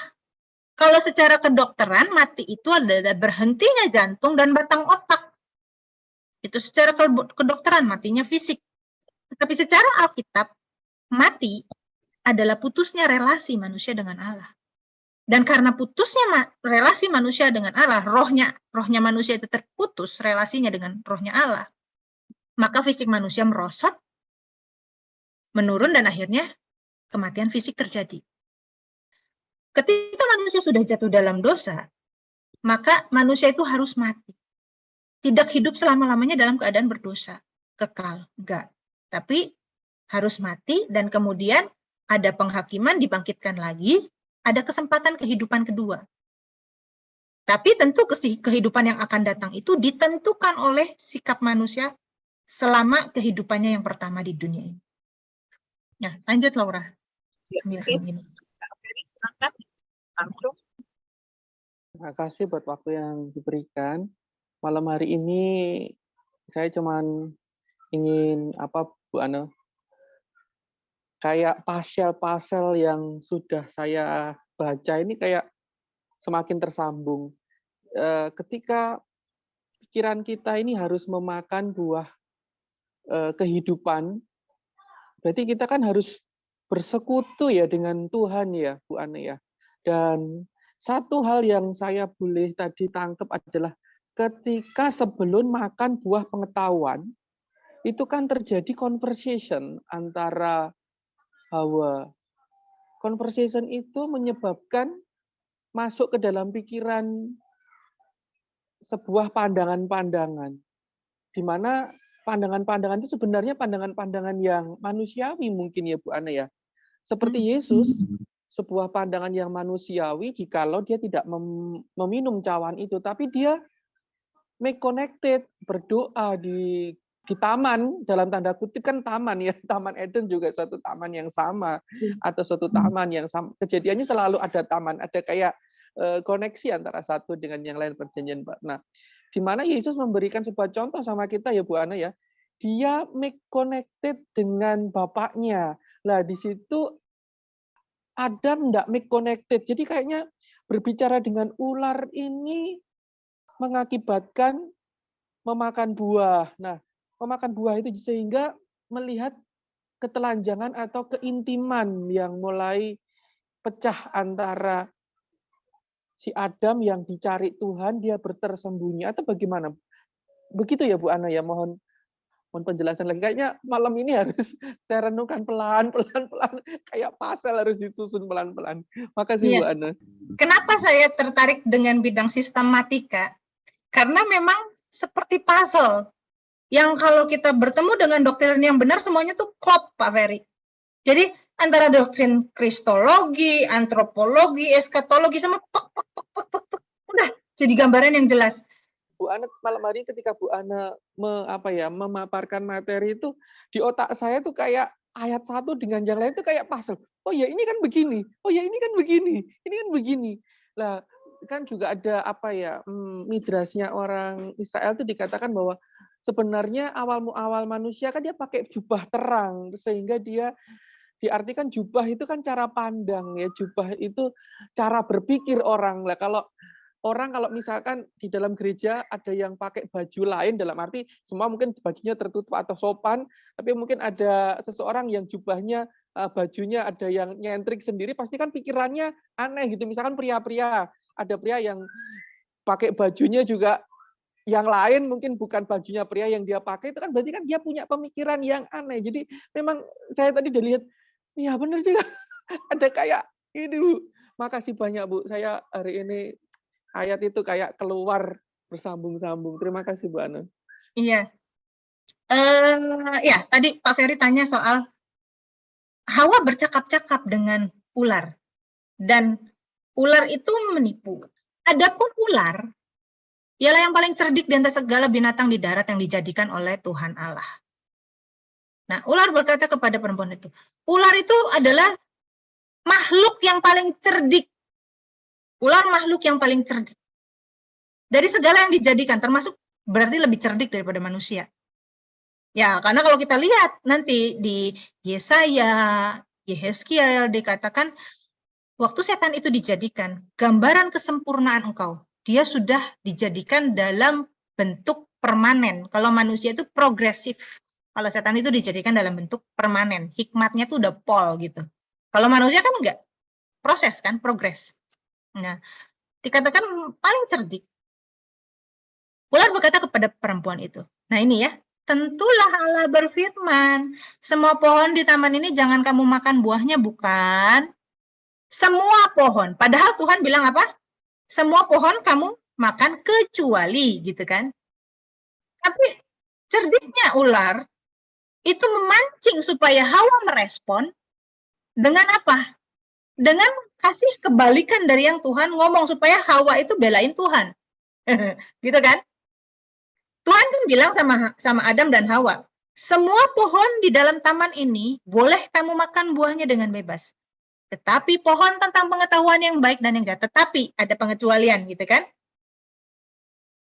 Kalau secara kedokteran mati itu adalah berhentinya jantung dan batang otak. Itu secara kedokteran matinya fisik. Tapi secara Alkitab mati adalah putusnya relasi manusia dengan Allah. Dan karena putusnya relasi manusia dengan Allah, rohnya manusia itu terputus relasinya dengan rohnya Allah, maka fisik manusia merosot, menurun, dan akhirnya kematian fisik terjadi. Ketika manusia sudah jatuh dalam dosa, maka manusia itu harus mati. Tidak hidup selama-lamanya dalam keadaan berdosa. kekal, enggak. Tapi harus mati dan kemudian ada penghakiman, dibangkitkan lagi, ada kesempatan kehidupan kedua. Tapi tentu kehidupan yang akan datang itu ditentukan oleh sikap manusia selama kehidupannya yang pertama di dunia ini. Nah, lanjut Laura. Silakan langsung. Terima kasih buat waktu yang diberikan. Malam hari ini saya cuman ingin Bu Ana, kayak pasal-pasal yang sudah saya baca ini kayak semakin tersambung. Ketika pikiran kita ini harus memakan buah kehidupan, berarti kita kan harus bersekutu ya dengan Tuhan ya, Bu Ana ya. Dan satu hal yang saya boleh tadi tangkap adalah ketika sebelum makan buah pengetahuan, itu kan terjadi conversation antara Hawa. Conversation itu menyebabkan masuk ke dalam pikiran sebuah pandangan-pandangan, di mana pandangan-pandangan itu sebenarnya pandangan-pandangan yang manusiawi mungkin ya Bu Ana ya. Seperti Yesus, sebuah pandangan yang manusiawi jikalau dia tidak meminum cawan itu, tapi dia make connected, berdoa di taman, dalam tanda kutip kan taman ya, Taman Eden juga suatu taman yang sama, atau suatu taman yang sama. Kejadiannya selalu ada taman, ada kayak koneksi antara satu dengan yang lain perjanjian. Nah, di mana Yesus memberikan sebuah contoh sama kita ya Bu Ana ya, dia make connected dengan Bapaknya. Lah di situ Adam enggak make connected, jadi kayaknya berbicara dengan ular ini mengakibatkan memakan buah. Nah, memakan buah itu sehingga melihat ketelanjangan atau keintiman yang mulai pecah antara si Adam yang dicari Tuhan, dia bertersembunyi, atau bagaimana? Begitu ya Bu Ana ya, mohon penjelasan lagi. Kayaknya malam ini harus saya renungkan pelan-pelan, kayak pasal harus disusun pelan-pelan. Makasih Bu Ana. Kenapa saya tertarik dengan bidang sistematika? Karena memang seperti puzzle, yang kalau kita bertemu dengan doktrin yang benar, semuanya tuh klop, Pak Ferry. Jadi, antara doktrin kristologi, antropologi, eskatologi, sama udah jadi gambaran yang jelas. Bu Ana, malam hari ketika Bu Ana memaparkan materi itu, di otak saya tuh kayak ayat satu dengan yang lain tuh kayak puzzle. Oh ya ini kan begini, oh ya ini kan begini, ini kan begini. Lah, kan juga ada midrasnya orang Israel itu dikatakan bahwa sebenarnya awal manusia kan dia pakai jubah terang, sehingga dia diartikan jubah itu kan cara pandang ya, jubah itu cara berpikir orang. Lah kalau misalkan di dalam gereja ada yang pakai baju lain, dalam arti semua mungkin bajunya tertutup atau sopan, tapi mungkin ada seseorang yang jubahnya, bajunya ada yang nyentrik sendiri, pasti kan pikirannya aneh gitu. Misalkan pria-pria, ada pria yang pakai bajunya juga yang lain, mungkin bukan bajunya pria yang dia pakai, itu kan berarti kan dia punya pemikiran yang aneh. Jadi memang saya tadi udah lihat, ya benar sih, ada kayak ini Bu. Makasih banyak Bu, saya hari ini ayat itu kayak keluar bersambung-sambung. Terima kasih Bu Ana. Iya. Ya, tadi Pak Ferry tanya soal Hawa bercakap-cakap dengan ular. Dan ular itu menipu. Adapun ular, ialah yang paling cerdik di antara segala binatang di darat yang dijadikan oleh Tuhan Allah. Nah, ular berkata kepada perempuan itu, ular itu adalah makhluk yang paling cerdik. Ular makhluk yang paling cerdik. Dari segala yang dijadikan, termasuk berarti lebih cerdik daripada manusia. Ya, karena kalau kita lihat nanti di Yesaya, Yehezkiel dikatakan, waktu setan itu dijadikan, gambaran kesempurnaan engkau, dia sudah dijadikan dalam bentuk permanen. Kalau manusia itu progresif. Kalau setan itu dijadikan dalam bentuk permanen. Hikmatnya tuh udah pol gitu. Kalau manusia kan enggak. Proses kan, progres. Nah, dikatakan paling cerdik. Ular berkata kepada perempuan itu. Nah ini ya, tentulah Allah berfirman, semua pohon di taman ini jangan kamu makan buahnya, bukan? Semua pohon. Padahal Tuhan bilang apa? Semua pohon kamu makan kecuali, gitu kan? Tapi Cerdiknya ular itu memancing supaya Hawa merespon dengan apa? Dengan kasih kebalikan dari yang Tuhan ngomong supaya Hawa itu belain Tuhan. Gitu kan? Tuhan kan bilang sama Adam dan Hawa, semua pohon di dalam taman ini boleh kamu makan buahnya dengan bebas. Tetapi pohon tentang pengetahuan yang baik dan yang jahat, tetapi ada pengecualian, gitu kan?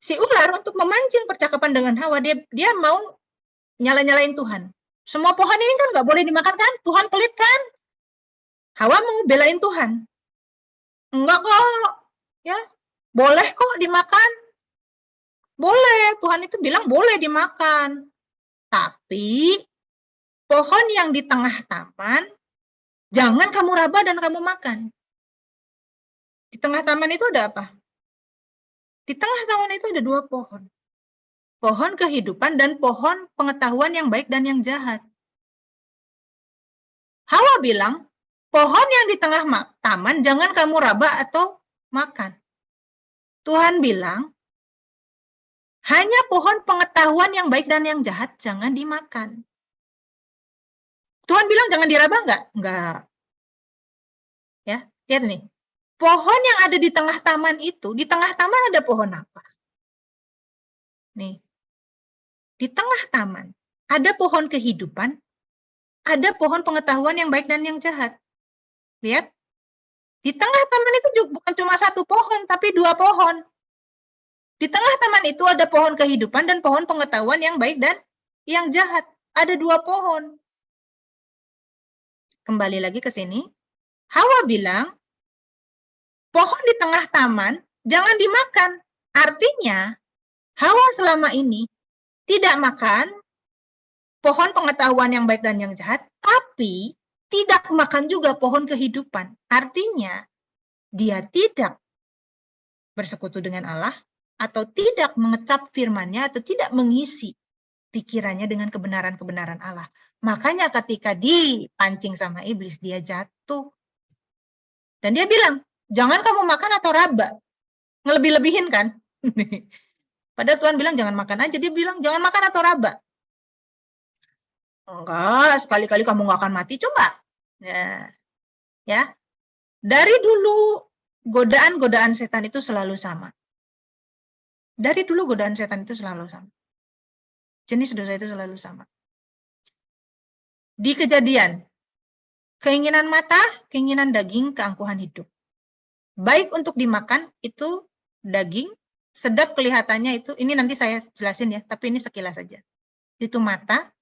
Si ular untuk memancing percakapan dengan Hawa, dia mau nyala-nyalain Tuhan. Semua pohon ini kan nggak boleh dimakan kan? Tuhan pelit kan? Hawa mau belain Tuhan. Enggak kok, ya boleh kok dimakan. Boleh, Tuhan itu bilang boleh dimakan. Tapi pohon yang di tengah taman, jangan kamu raba dan kamu makan. Di tengah taman itu ada apa? Di tengah taman itu ada 2 pohon. Pohon kehidupan dan pohon pengetahuan yang baik dan yang jahat. Hawa bilang, pohon yang di tengah taman jangan kamu raba atau makan. Tuhan bilang, hanya pohon pengetahuan yang baik dan yang jahat jangan dimakan. Tuhan bilang jangan diraba enggak? Enggak. Ya, lihat nih. Pohon yang ada di tengah taman itu, di tengah taman ada pohon apa? Nih. Di tengah taman ada pohon kehidupan, ada pohon pengetahuan yang baik dan yang jahat. Lihat. Di tengah taman itu bukan cuma 1 pohon, tapi 2 pohon. Di tengah taman itu ada pohon kehidupan dan pohon pengetahuan yang baik dan yang jahat. Ada 2 pohon. Kembali lagi ke sini. Hawa bilang, pohon di tengah taman jangan dimakan. Artinya, Hawa selama ini tidak makan pohon pengetahuan yang baik dan yang jahat, tapi tidak makan juga pohon kehidupan. Artinya, dia tidak bersekutu dengan Allah, atau tidak mengecap firman-Nya, atau tidak mengisi pikirannya dengan kebenaran-kebenaran Allah. Makanya ketika dipancing sama iblis, dia jatuh. Dan dia bilang, jangan kamu makan atau raba. Ngelebih-lebihin kan? Padahal Tuhan bilang jangan makan aja, dia bilang jangan makan atau raba. Enggak, sekali-kali kamu nggak akan mati, coba. Ya. Dari dulu godaan-godaan setan itu selalu sama. Dari dulu godaan setan itu selalu sama. Jenis dosa itu selalu sama. Di Kejadian, keinginan mata, keinginan daging, keangkuhan hidup. Baik untuk dimakan itu daging, sedap kelihatannya itu, ini nanti saya jelasin ya, tapi ini sekilas saja. Itu mata,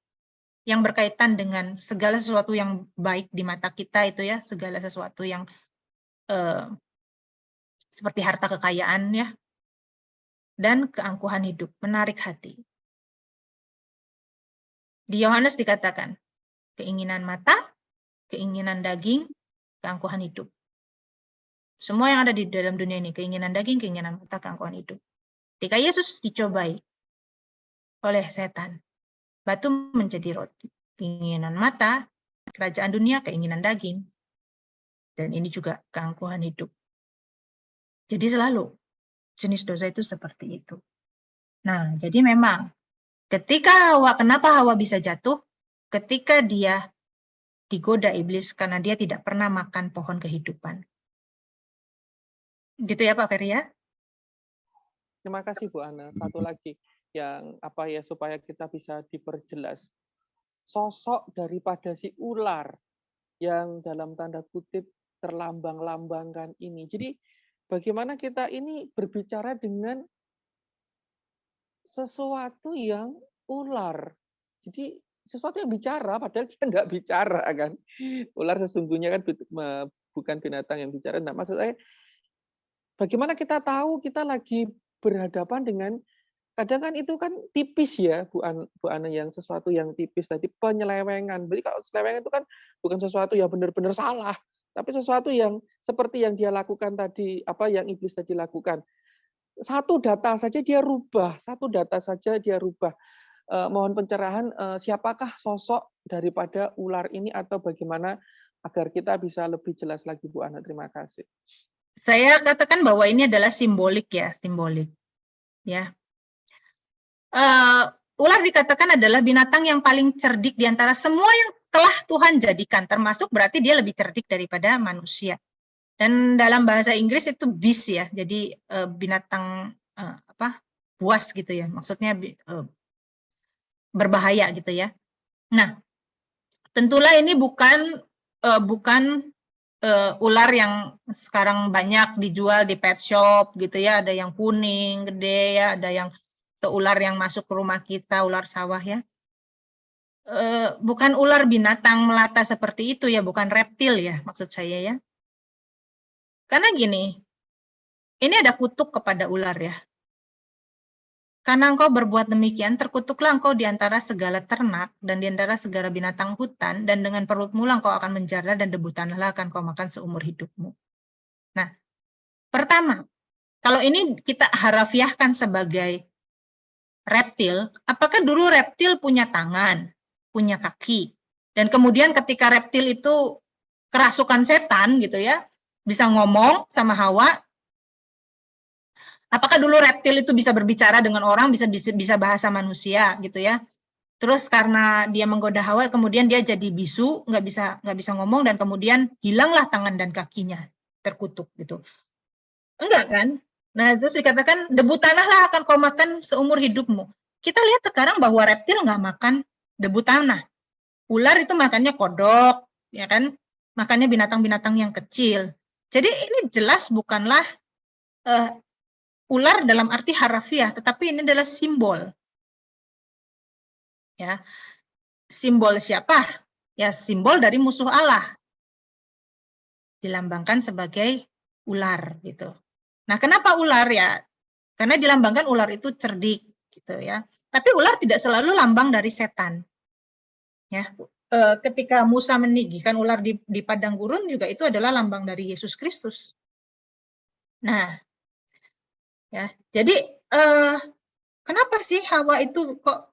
yang berkaitan dengan segala sesuatu yang baik di mata kita itu ya, segala sesuatu yang seperti harta kekayaan ya, dan keangkuhan hidup, menarik hati. Di Yohanes dikatakan, keinginan mata, keinginan daging, keangkuhan hidup. Semua yang ada di dalam dunia ini, keinginan daging, keinginan mata, keangkuhan hidup. Ketika Yesus dicobai oleh setan, batu menjadi roti. Keinginan mata, kerajaan dunia, keinginan daging. Dan ini juga keangkuhan hidup. Jadi selalu jenis dosa itu seperti itu. Nah, jadi memang ketika kenapa Hawa bisa jatuh? Ketika dia digoda iblis karena dia tidak pernah makan pohon kehidupan. Gitu ya Pak Ferry ya? Terima kasih Bu Ana. Satu lagi yang supaya kita bisa diperjelas. Sosok daripada si ular yang dalam tanda kutip terlambang-lambangkan ini. Jadi bagaimana kita ini berbicara dengan sesuatu yang ular. Jadi sesuatu yang bicara, padahal dia tidak bicara kan. Ular sesungguhnya kan bukan binatang yang bicara. Nah, maksud saya, bagaimana kita tahu kita lagi berhadapan dengan, kadang kan itu kan tipis ya, Bu Ana, yang sesuatu yang tipis tadi, penyelewengan. Jadi kalau seleweng itu kan bukan sesuatu yang benar-benar salah, tapi sesuatu yang seperti yang dia lakukan tadi, yang iblis tadi lakukan. Satu data saja dia rubah. Mohon pencerahan, siapakah sosok daripada ular ini atau bagaimana agar kita bisa lebih jelas lagi, Bu Ana. Terima kasih. Saya katakan bahwa ini adalah simbolik ya, simbolik. Ya. ular dikatakan adalah binatang yang paling cerdik di antara semua yang telah Tuhan jadikan, termasuk berarti dia lebih cerdik daripada manusia. Dan dalam bahasa Inggris itu beast ya, jadi binatang buas gitu ya, maksudnya berbahaya gitu ya. Nah, tentulah ini bukan ular yang sekarang banyak dijual di pet shop gitu ya, ada yang kuning gede ya, ada yang ular yang masuk ke rumah kita, ular sawah ya. Bukan ular binatang melata seperti itu ya, bukan reptil ya maksud saya ya. Karena gini, ini ada kutuk kepada ular ya. Karena engkau berbuat demikian, terkutuklah engkau di antara segala ternak dan di antara segala binatang hutan, dan dengan perutmu lah engkau akan menjara dan debu tanahlah akan kau makan seumur hidupmu. Nah, pertama, kalau ini kita harafiahkan sebagai reptil, apakah dulu reptil punya tangan, punya kaki, dan kemudian ketika reptil itu kerasukan setan gitu ya, bisa ngomong sama Hawa? Apakah dulu reptil itu bisa berbicara dengan orang, bisa bahasa manusia gitu ya? Terus karena dia menggoda Hawa, kemudian dia jadi bisu, nggak bisa ngomong, dan kemudian hilanglah tangan dan kakinya, terkutuk gitu. Enggak kan? Nah, terus dikatakan debu tanahlah akan kau makan seumur hidupmu. Kita lihat sekarang bahwa reptil nggak makan debu tanah. Ular itu makannya kodok, ya kan? Makannya binatang-binatang yang kecil. Jadi ini jelas bukanlah ular dalam arti harafiah, tetapi ini adalah simbol. Ya, simbol siapa? Ya, simbol dari musuh Allah. Dilambangkan sebagai ular gitu. Nah, kenapa ular ya? Karena dilambangkan ular itu cerdik gitu ya. Tapi ular tidak selalu lambang dari setan. Ya, ketika Musa meninggikan ular di padang gurun juga itu adalah lambang dari Yesus Kristus. Nah, ya, jadi kenapa sih Hawa itu kok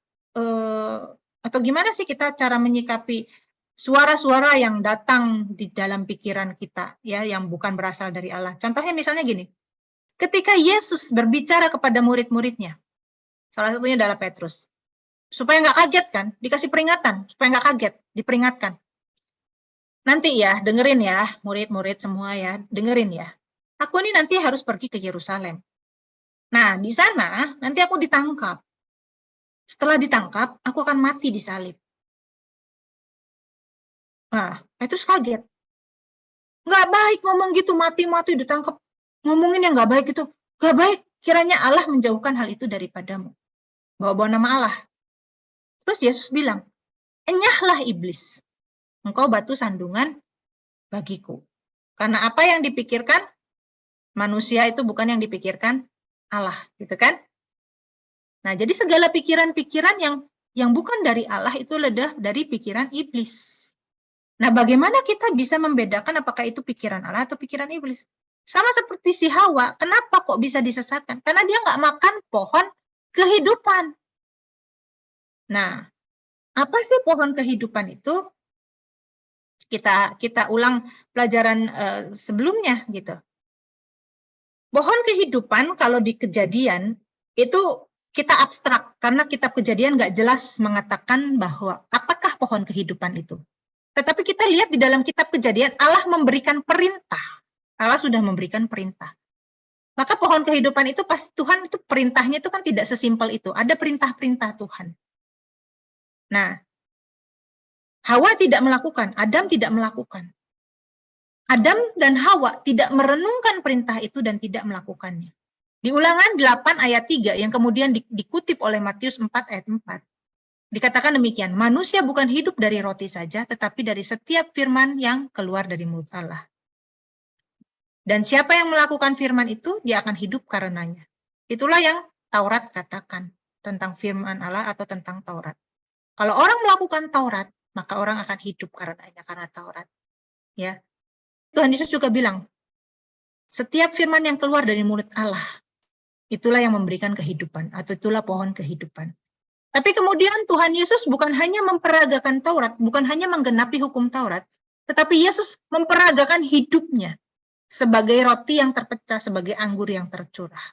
atau gimana sih kita cara menyikapi suara-suara yang datang di dalam pikiran kita ya, yang bukan berasal dari Allah? Contohnya misalnya gini, ketika Yesus berbicara kepada murid-muridnya, salah satunya adalah Petrus, supaya nggak kaget kan, dikasih peringatan, supaya nggak kaget, diperingatkan. Nanti ya, dengerin ya, murid-murid semua ya, dengerin ya. Aku ini nanti harus pergi ke Yerusalem. Nah, di sana nanti aku ditangkap. Setelah ditangkap, aku akan mati di salib. Nah, Petrus kaget. Nggak baik ngomong gitu, mati-mati ditangkap. Ngomongin yang nggak baik itu. Nggak baik, kiranya Allah menjauhkan hal itu daripadamu. Bawa-bawa nama Allah. Terus Yesus bilang, enyahlah iblis. Engkau batu sandungan bagiku. Karena apa yang dipikirkan manusia itu bukan yang dipikirkan Allah, gitu kan? Nah, jadi segala pikiran-pikiran yang bukan dari Allah itu adalah dari pikiran iblis. Nah, bagaimana kita bisa membedakan apakah itu pikiran Allah atau pikiran iblis? Sama seperti si Hawa, kenapa kok bisa disesatkan? Karena dia nggak makan pohon kehidupan. Nah, apa sih pohon kehidupan itu? Kita ulang pelajaran sebelumnya gitu. Pohon kehidupan kalau di Kejadian itu kita abstrak karena kitab Kejadian nggak jelas mengatakan bahwa apakah pohon kehidupan itu. Tetapi kita lihat di dalam kitab Kejadian Allah memberikan perintah. Allah sudah memberikan perintah. Maka pohon kehidupan itu pasti Tuhan itu perintahnya itu kan tidak sesimpel itu. Ada perintah-perintah Tuhan. Nah, Hawa tidak melakukan, Adam tidak melakukan. Adam dan Hawa tidak merenungkan perintah itu dan tidak melakukannya. Di Ulangan 8 ayat 3 yang kemudian dikutip oleh Matius 4 ayat 4. Dikatakan demikian, manusia bukan hidup dari roti saja, tetapi dari setiap firman yang keluar dari mulut Allah. Dan siapa yang melakukan firman itu, dia akan hidup karenanya. Itulah yang Taurat katakan tentang firman Allah atau tentang Taurat. Kalau orang melakukan Taurat, maka orang akan hidup karenanya, karena Taurat. Ya, Tuhan Yesus juga bilang, setiap firman yang keluar dari mulut Allah, itulah yang memberikan kehidupan, atau itulah pohon kehidupan. Tapi kemudian Tuhan Yesus bukan hanya memperagakan Taurat, bukan hanya menggenapi hukum Taurat, tetapi Yesus memperagakan hidupnya sebagai roti yang terpecah, sebagai anggur yang tercurah.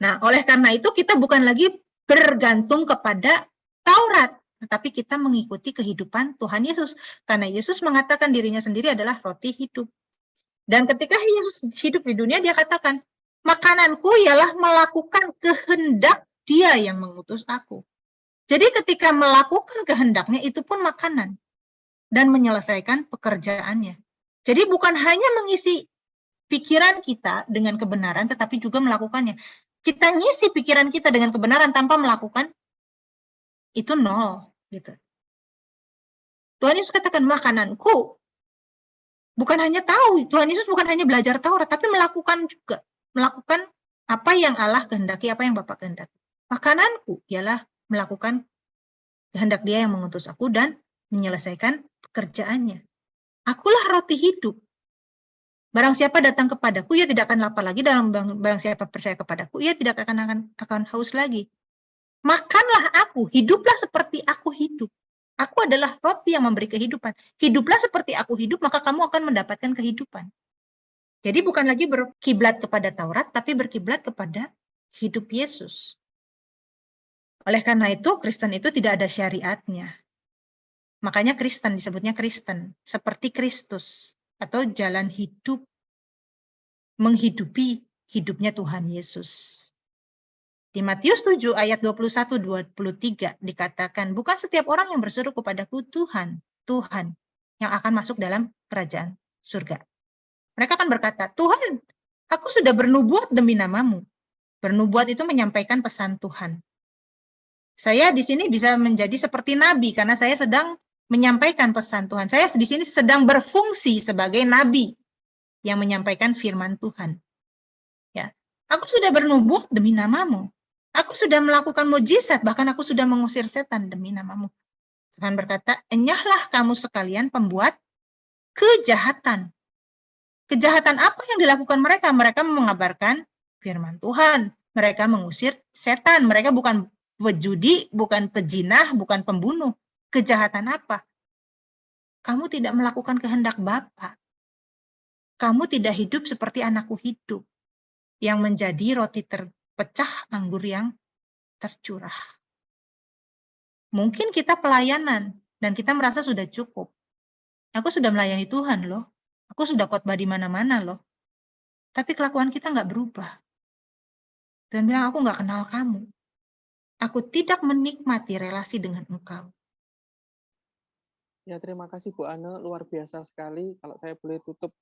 Nah, oleh karena itu kita bukan lagi bergantung kepada Taurat, tetapi kita mengikuti kehidupan Tuhan Yesus. Karena Yesus mengatakan dirinya sendiri adalah roti hidup. Dan ketika Yesus hidup di dunia, dia katakan, makananku ialah melakukan kehendak Dia yang mengutus aku. Jadi ketika melakukan kehendaknya, itu pun makanan. Dan menyelesaikan pekerjaannya. Jadi bukan hanya mengisi pikiran kita dengan kebenaran, tetapi juga melakukannya. Kita ngisi pikiran kita dengan kebenaran tanpa melakukan, itu nol. Gitu. Tuhan Yesus katakan, makananku. Bukan hanya tahu, Tuhan Yesus bukan hanya belajar Taurat, tapi melakukan juga. Melakukan apa yang Allah kehendaki, apa yang Bapa kehendaki. Makananku ialah melakukan kehendak Dia yang mengutus aku dan menyelesaikan pekerjaannya. Akulah roti hidup. Barang siapa datang kepadaku, ia tidak akan lapar lagi. Barang siapa percaya kepadaku, ia tidak akan haus lagi. Makanlah aku, hiduplah seperti aku hidup. Aku adalah roti yang memberi kehidupan. Hiduplah seperti aku hidup, maka kamu akan mendapatkan kehidupan. Jadi bukan lagi berkiblat kepada Taurat, tapi berkiblat kepada hidup Yesus. Oleh karena itu, Kristen itu tidak ada syariatnya. Makanya Kristen disebutnya Kristen, seperti Kristus, atau jalan hidup, menghidupi hidupnya Tuhan Yesus. Di Matius 7 ayat 21-23 dikatakan, bukan setiap orang yang berseru kepadaku Tuhan, Tuhan, yang akan masuk dalam kerajaan surga. Mereka akan berkata, Tuhan, aku sudah bernubuat demi namamu. Bernubuat itu menyampaikan pesan Tuhan. Saya di sini bisa menjadi seperti nabi karena saya sedang menyampaikan pesan Tuhan. Saya di sini sedang berfungsi sebagai nabi yang menyampaikan firman Tuhan. Ya, aku sudah bernubuat demi namamu. Aku sudah melakukan mujizat, bahkan aku sudah mengusir setan demi namamu. Tuhan berkata, enyahlah kamu sekalian pembuat kejahatan. Kejahatan apa yang dilakukan mereka? Mereka mengabarkan firman Tuhan. Mereka mengusir setan. Mereka bukan pejudi, bukan pejinah, bukan pembunuh. Kejahatan apa? Kamu tidak melakukan kehendak Bapa. Kamu tidak hidup seperti anakku hidup, yang menjadi roti terpecah, anggur yang tercurah. Mungkin kita pelayanan, dan kita merasa sudah cukup. Aku sudah melayani Tuhan loh. Aku sudah khotbah di mana-mana loh. Tapi kelakuan kita nggak berubah. Tuhan bilang, aku nggak kenal kamu. Aku tidak menikmati relasi dengan engkau. Ya, terima kasih Bu Ane, luar biasa sekali. Kalau saya boleh tutup,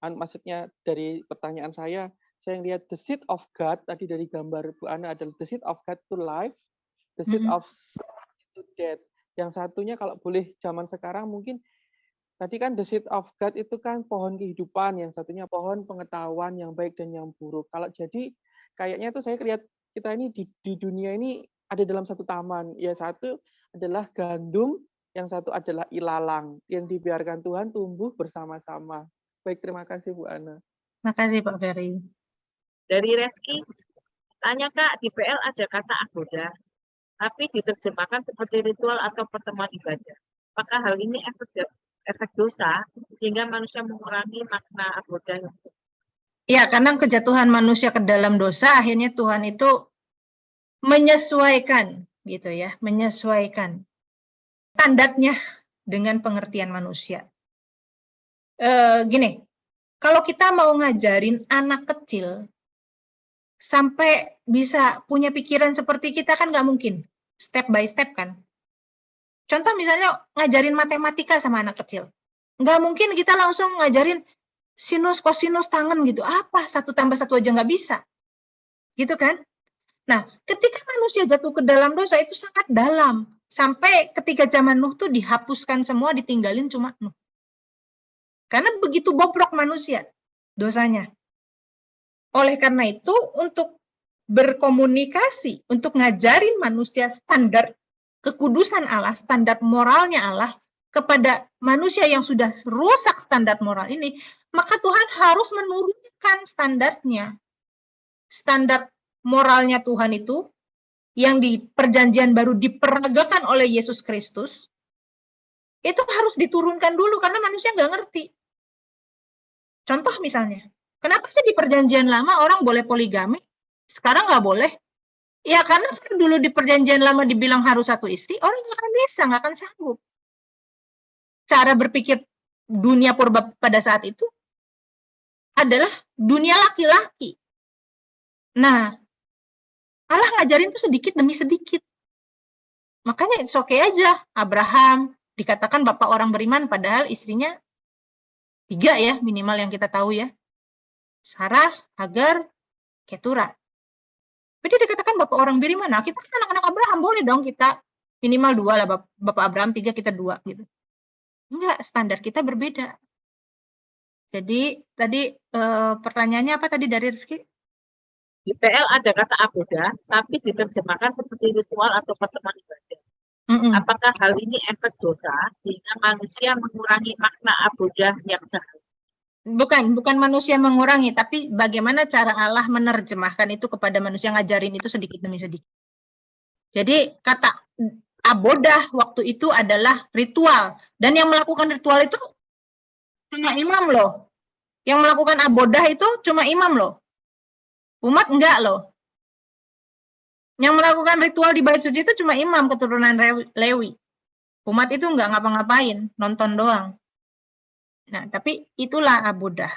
maksudnya dari pertanyaan saya lihat the seed of God, tadi dari gambar Bu Ane adalah the seed of God to life, the seed of to death. Yang satunya kalau boleh zaman sekarang mungkin, tadi kan the seed of God itu kan pohon kehidupan, yang satunya pohon pengetahuan yang baik dan yang buruk. Kalau jadi, kayaknya tuh saya lihat kita ini di dunia ini ada dalam satu taman. Ya, satu adalah gandum, yang satu adalah ilalang, yang dibiarkan Tuhan tumbuh bersama-sama. Baik, terima kasih Bu Ana. Terima kasih Pak Ferry. Dari Reski, tanya Kak, di PL ada kata agoda, tapi diterjemahkan seperti ritual atau pertemuan ibadah. Apakah hal ini efek dosa, sehingga manusia mengurangi makna agoda? Ya, karena kejatuhan manusia ke dalam dosa, akhirnya Tuhan itu menyesuaikan, gitu ya, menyesuaikan standarnya dengan pengertian manusia. Gini, kalau kita mau ngajarin anak kecil sampai bisa punya pikiran seperti kita kan nggak mungkin, step by step kan. Contoh misalnya ngajarin matematika sama anak kecil, nggak mungkin kita langsung ngajarin sinus, kosinus, tangen gitu. Apa? 1 tambah 1 aja nggak bisa. Gitu kan? Nah, ketika manusia jatuh ke dalam dosa itu sangat dalam. Sampai ketika zaman Nuh tuh dihapuskan semua, ditinggalin cuma Nuh. Karena begitu bobrok manusia dosanya. Oleh karena itu, untuk berkomunikasi, untuk ngajarin manusia standar kekudusan Allah, standar moralnya Allah, kepada manusia yang sudah rusak standar moral ini, maka Tuhan harus menurunkan standarnya. Standar moralnya Tuhan itu, yang di perjanjian baru diperagakan oleh Yesus Kristus, itu harus diturunkan dulu, karena manusia nggak ngerti. Contoh misalnya, kenapa sih di perjanjian lama orang boleh poligami, sekarang nggak boleh? Ya karena dulu di perjanjian lama dibilang harus satu istri, orang nggak akan bisa, nggak akan sanggup. Cara berpikir dunia purba pada saat itu adalah dunia laki-laki. Nah, Allah ngajarin tuh sedikit demi sedikit. Makanya it's okay aja. Abraham dikatakan bapak orang beriman, padahal istrinya 3 ya minimal yang kita tahu ya. Sarah, Hagar, Ketura. Tapi dia dikatakan bapak orang beriman. Nah, kita kan anak-anak Abraham, boleh dong kita minimal 2 lah, bapak Abraham 3, kita 2 gitu. Enggak, standar kita berbeda. Jadi tadi pertanyaannya apa tadi dari Rizky? Di PL ada kata abodah, tapi diterjemahkan seperti ritual atau pertemuan ibadah. Apakah hal ini efek dosa sehingga manusia mengurangi makna abodah yang seharusnya? Bukan manusia mengurangi, tapi bagaimana cara Allah menerjemahkan itu kepada manusia, ngajarin itu sedikit demi sedikit. Jadi kata abodah waktu itu adalah ritual, dan yang melakukan ritual itu cuma imam loh. Yang melakukan abodah itu cuma imam loh. Umat enggak loh. Yang melakukan ritual di bait suci itu cuma imam keturunan Lewi. Umat itu enggak ngapa-ngapain, nonton doang. Nah, tapi itulah abodah.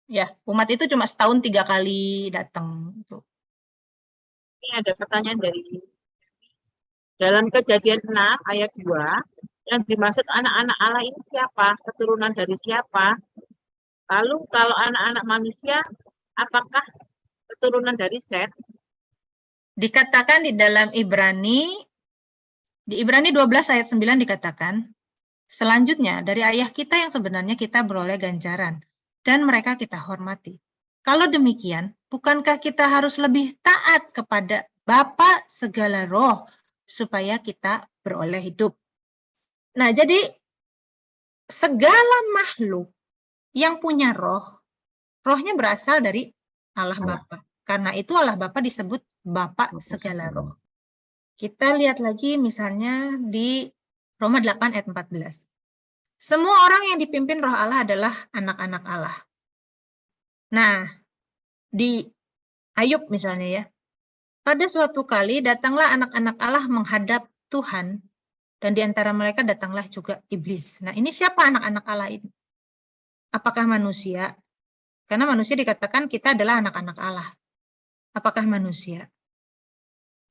Ya, umat itu cuma setahun 3 kali datang. Ini ada pertanyaan dari dalam Kejadian 6 ayat 2, yang dimaksud anak-anak Allah ini siapa? Keturunan dari siapa? Lalu kalau anak-anak manusia, apakah keturunan dari Set? Dikatakan di dalam Ibrani 12 ayat 9 dikatakan, selanjutnya dari ayah kita yang sebenarnya kita beroleh ganjaran, dan mereka kita hormati. Kalau demikian, bukankah kita harus lebih taat kepada Bapa segala roh, supaya kita beroleh hidup? Nah, jadi segala makhluk yang punya roh, rohnya berasal dari Allah Bapa. Karena itu Allah Bapa disebut Bapa segala roh. Kita lihat lagi misalnya di Roma 8 ayat 14. Semua orang yang dipimpin roh Allah adalah anak-anak Allah. Nah, di Ayub misalnya ya, pada suatu kali datanglah anak-anak Allah menghadap Tuhan, dan di antara mereka datanglah juga iblis. Nah, ini siapa anak-anak Allah itu? Apakah manusia? Karena manusia dikatakan kita adalah anak-anak Allah. Apakah manusia?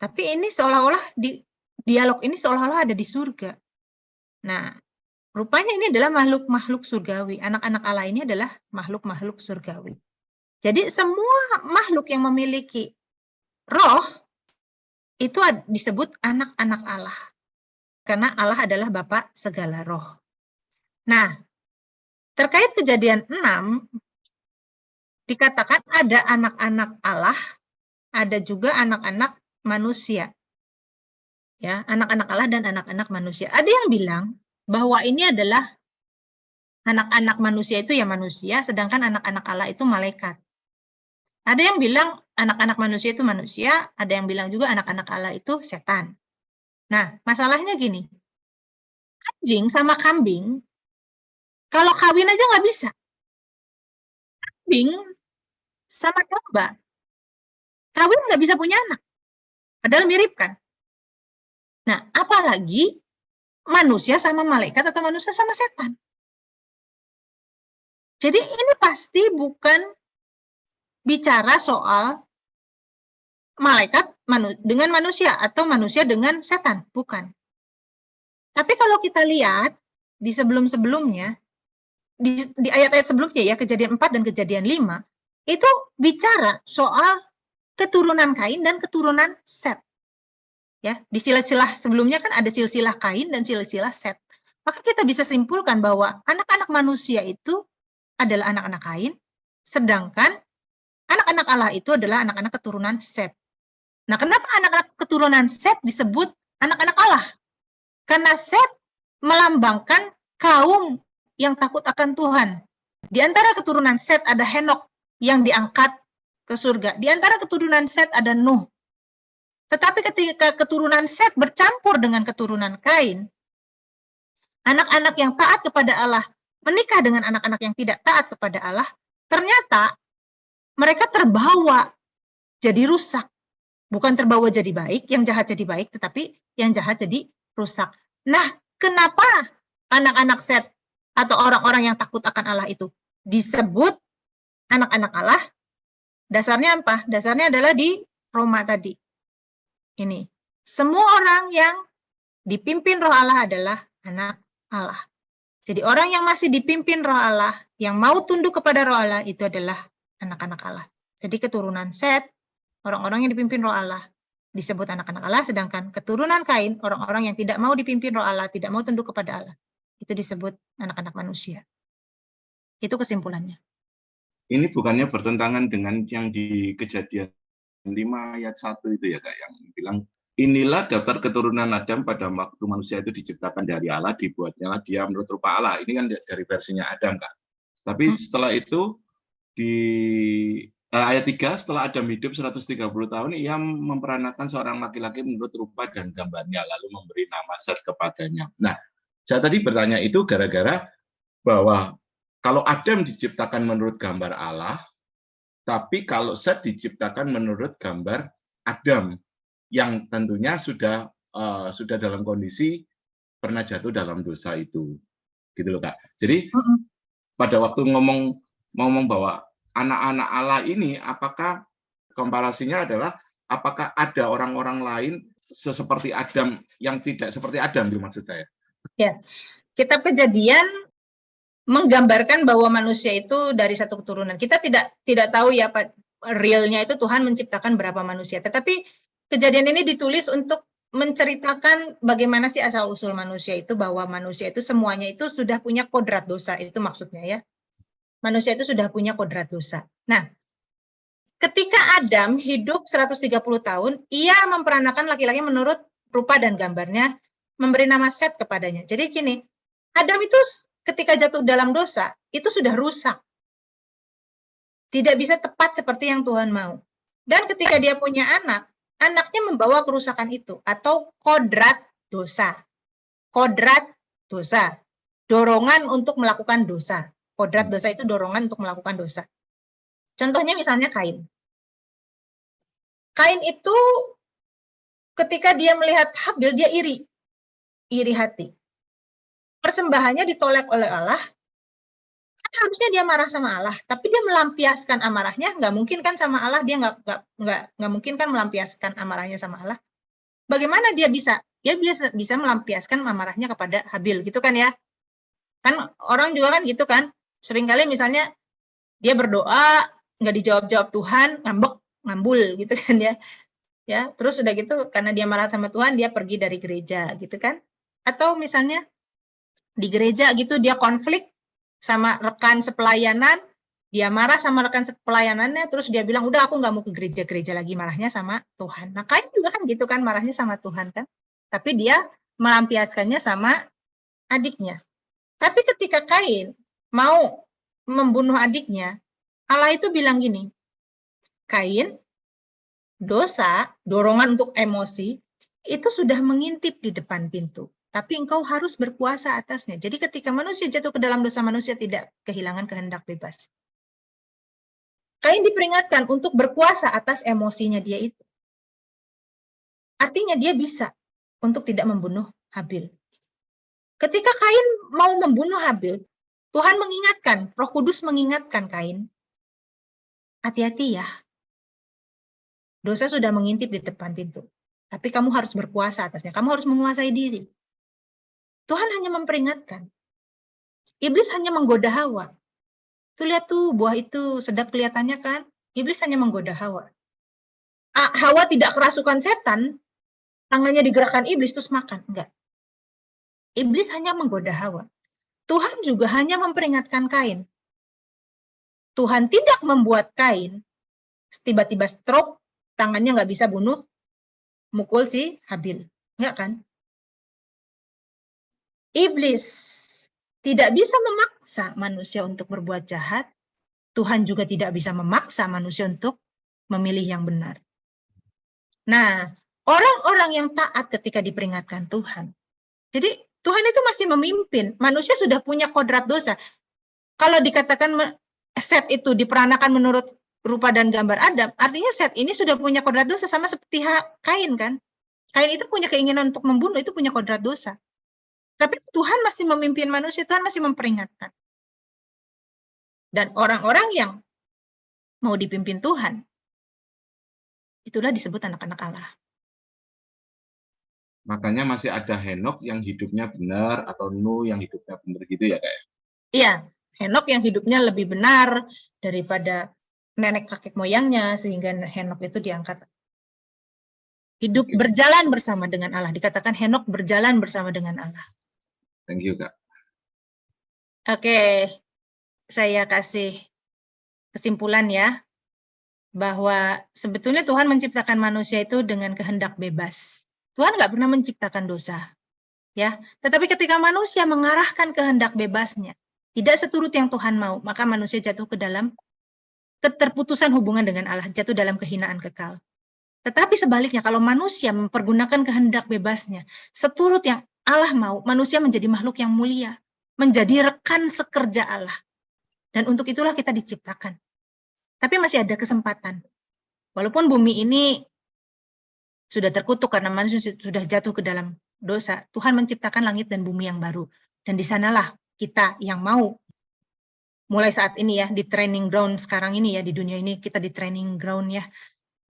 Tapi ini seolah-olah dialog ini seolah-olah ada di surga. Nah, rupanya ini adalah makhluk-makhluk surgawi. Anak-anak Allah ini adalah makhluk-makhluk surgawi. Jadi semua makhluk yang memiliki roh itu disebut anak-anak Allah. Karena Allah adalah Bapa segala roh. Nah, terkait Kejadian 6, dikatakan ada anak-anak Allah, ada juga anak-anak manusia. Ya, anak-anak Allah dan anak-anak manusia. Ada yang bilang bahwa ini adalah anak-anak manusia itu ya manusia, sedangkan anak-anak Allah itu malaikat. Ada yang bilang anak-anak manusia itu manusia, ada yang bilang juga anak-anak Allah itu setan. Nah, masalahnya gini, anjing sama kambing, kalau kawin aja nggak bisa. Kambing sama domba, kawin nggak bisa punya anak. Padahal mirip kan. Nah, apalagi manusia sama malaikat atau manusia sama setan. Jadi ini pasti bukan bicara soal malaikat dengan manusia atau manusia dengan setan, bukan. Tapi kalau kita lihat di sebelum-sebelumnya, di ayat-ayat sebelumnya ya, Kejadian 4 dan Kejadian 5, itu bicara soal keturunan Kain dan keturunan Set. Ya, di silsilah sebelumnya kan ada silsilah Kain dan silsilah Set. Maka kita bisa simpulkan bahwa anak-anak manusia itu adalah anak-anak Kain, sedangkan anak-anak Allah itu adalah anak-anak keturunan Set. Nah, kenapa anak-anak keturunan Set disebut anak-anak Allah? Karena Set melambangkan kaum yang takut akan Tuhan. Di antara keturunan Set ada Henok yang diangkat ke surga. Di antara keturunan Set ada Nuh. Tetapi ketika keturunan Set bercampur dengan keturunan Kain, anak-anak yang taat kepada Allah menikah dengan anak-anak yang tidak taat kepada Allah, ternyata mereka terbawa jadi rusak. Bukan terbawa jadi baik, yang jahat jadi baik, tetapi yang jahat jadi rusak. Nah, kenapa anak-anak Set atau orang-orang yang takut akan Allah itu disebut anak-anak Allah? Dasarnya apa? Dasarnya adalah di Roma tadi. Ini, semua orang yang dipimpin roh Allah adalah anak Allah. Jadi orang yang masih dipimpin roh Allah, yang mau tunduk kepada roh Allah, itu adalah anak-anak Allah. Jadi keturunan Set, orang-orang yang dipimpin roh Allah, disebut anak-anak Allah, sedangkan keturunan Kain, orang-orang yang tidak mau dipimpin roh Allah, tidak mau tunduk kepada Allah, itu disebut anak-anak manusia. Itu kesimpulannya. Ini bukannya bertentangan dengan yang di Kejadian 5 ayat 1 itu ya Kak, yang bilang, inilah daftar keturunan Adam pada waktu manusia itu diciptakan dari Allah, dibuatnya dia menurut rupa Allah. Ini kan dari versinya Adam Kak. Tapi setelah itu, di ayat 3, setelah Adam hidup 130 tahun, ia memperanakan seorang laki-laki menurut rupa dan gambarnya, lalu memberi nama Set kepadanya. Nah, saya tadi bertanya itu gara-gara bahwa kalau Adam diciptakan menurut gambar Allah, tapi kalau Set diciptakan menurut gambar Adam, yang tentunya sudah dalam kondisi pernah jatuh dalam dosa itu. Gitu loh Kak. Jadi, pada waktu ngomong bahwa anak-anak Allah ini, apakah komparasinya adalah apakah ada orang-orang lain seperti Adam yang tidak seperti Adam, itu maksud saya? Ya, kitab Kejadian menggambarkan bahwa manusia itu dari satu keturunan. Kita tidak tahu ya realnya itu Tuhan menciptakan berapa manusia. Tetapi Kejadian ini ditulis untuk menceritakan bagaimana sih asal usul manusia itu, bahwa manusia itu semuanya itu sudah punya kodrat dosa, itu maksudnya ya. Manusia itu sudah punya kodrat dosa. Nah, ketika Adam hidup 130 tahun, ia memperanakan laki-laki menurut rupa dan gambarnya, memberi nama Set kepadanya. Jadi gini, Adam itu ketika jatuh dalam dosa, itu sudah rusak. Tidak bisa tepat seperti yang Tuhan mau. Dan ketika dia punya anak, anaknya membawa kerusakan itu, atau kodrat dosa. Kodrat dosa. Dorongan untuk melakukan dosa. Kodrat dosa itu dorongan untuk melakukan dosa. Contohnya misalnya Kain. Kain itu ketika dia melihat Habil, dia iri. Iri hati. Persembahannya ditolak oleh Allah. Harusnya dia marah sama Allah, tapi dia melampiaskan amarahnya. Nggak mungkin kan sama Allah, dia nggak mungkin kan melampiaskan amarahnya sama Allah. Bagaimana dia bisa? Dia bisa melampiaskan amarahnya kepada Habil, gitu kan ya? Kan orang juga kan gitu kan? Seringkali misalnya dia berdoa nggak dijawab-jawab Tuhan, ngambek, ngambul gitu kan ya. Ya, terus udah gitu karena dia marah sama Tuhan, dia pergi dari gereja gitu kan? Atau misalnya di gereja gitu dia konflik sama rekan sepelayanan, dia marah sama rekan sepelayanannya, terus dia bilang, udah aku nggak mau ke gereja-gereja lagi, marahnya sama Tuhan. Nah, Kain juga kan gitu kan, marahnya sama Tuhan kan. Tapi dia melampiaskannya sama adiknya. Tapi ketika Kain mau membunuh adiknya, Allah itu bilang gini, Kain, dosa, dorongan untuk emosi, itu sudah mengintip di depan pintu. Tapi engkau harus berkuasa atasnya. Jadi ketika manusia jatuh ke dalam dosa, manusia tidak kehilangan kehendak bebas. Kain diperingatkan untuk berkuasa atas emosinya dia itu. Artinya dia bisa untuk tidak membunuh Habil. Ketika Kain mau membunuh Habil, Tuhan mengingatkan, Roh Kudus mengingatkan Kain, hati-hati ya. Dosa sudah mengintip di depan pintu. Tapi kamu harus berkuasa atasnya. Kamu harus menguasai diri. Tuhan hanya memperingatkan. Iblis hanya menggoda Hawa. Tuh lihat tuh, buah itu sedap kelihatannya kan? Iblis hanya menggoda Hawa. Hawa tidak kerasukan setan, tangannya digerakkan iblis terus makan. Enggak. Iblis hanya menggoda Hawa. Tuhan juga hanya memperingatkan Kain. Tuhan tidak membuat Kain tiba-tiba stroke, tangannya nggak bisa mukul si Habil. Enggak kan? Iblis tidak bisa memaksa manusia untuk berbuat jahat. Tuhan juga tidak bisa memaksa manusia untuk memilih yang benar. Nah, orang-orang yang taat ketika diperingatkan Tuhan. Jadi, Tuhan itu masih memimpin. Manusia sudah punya kodrat dosa. Kalau dikatakan Set itu diperanakan menurut rupa dan gambar Adam, artinya Set ini sudah punya kodrat dosa sama seperti Kain kan. Kain itu punya keinginan untuk membunuh, itu punya kodrat dosa. Tapi Tuhan masih memimpin manusia, Tuhan masih memperingatkan. Dan orang-orang yang mau dipimpin Tuhan, itulah disebut anak-anak Allah. Makanya masih ada Henok yang hidupnya benar atau Nuh yang hidupnya benar gitu ya, Kak? Iya, Henok yang hidupnya lebih benar daripada nenek kakek moyangnya, sehingga Henok itu diangkat. Hidup berjalan bersama dengan Allah. Dikatakan Henok berjalan bersama dengan Allah. Thank you, Kak. Oke, saya kasih kesimpulan ya, bahwa sebetulnya Tuhan menciptakan manusia itu dengan kehendak bebas. Tuhan nggak pernah menciptakan dosa, ya. Tetapi ketika manusia mengarahkan kehendak bebasnya, tidak seturut yang Tuhan mau, maka manusia jatuh ke dalam keterputusan hubungan dengan Allah, jatuh dalam kehinaan kekal. Tetapi sebaliknya, kalau manusia mempergunakan kehendak bebasnya, seturut yang Allah mau, manusia menjadi makhluk yang mulia, menjadi rekan sekerja Allah. Dan untuk itulah kita diciptakan. Tapi masih ada kesempatan. Walaupun bumi ini sudah terkutuk karena manusia sudah jatuh ke dalam dosa, Tuhan menciptakan langit dan bumi yang baru. Dan di sanalah kita yang mau, mulai saat ini ya, di training ground sekarang ini ya, di dunia ini kita di training ground ya,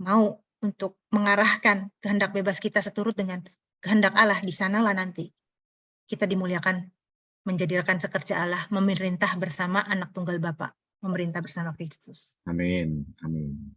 mau untuk mengarahkan kehendak bebas kita seturut dengan kehendak Allah, di sanalah nanti kita dimuliakan menjadi rekan sekerja Allah, memerintah bersama anak tunggal Bapa, memerintah bersama Kristus. Amin. Amin.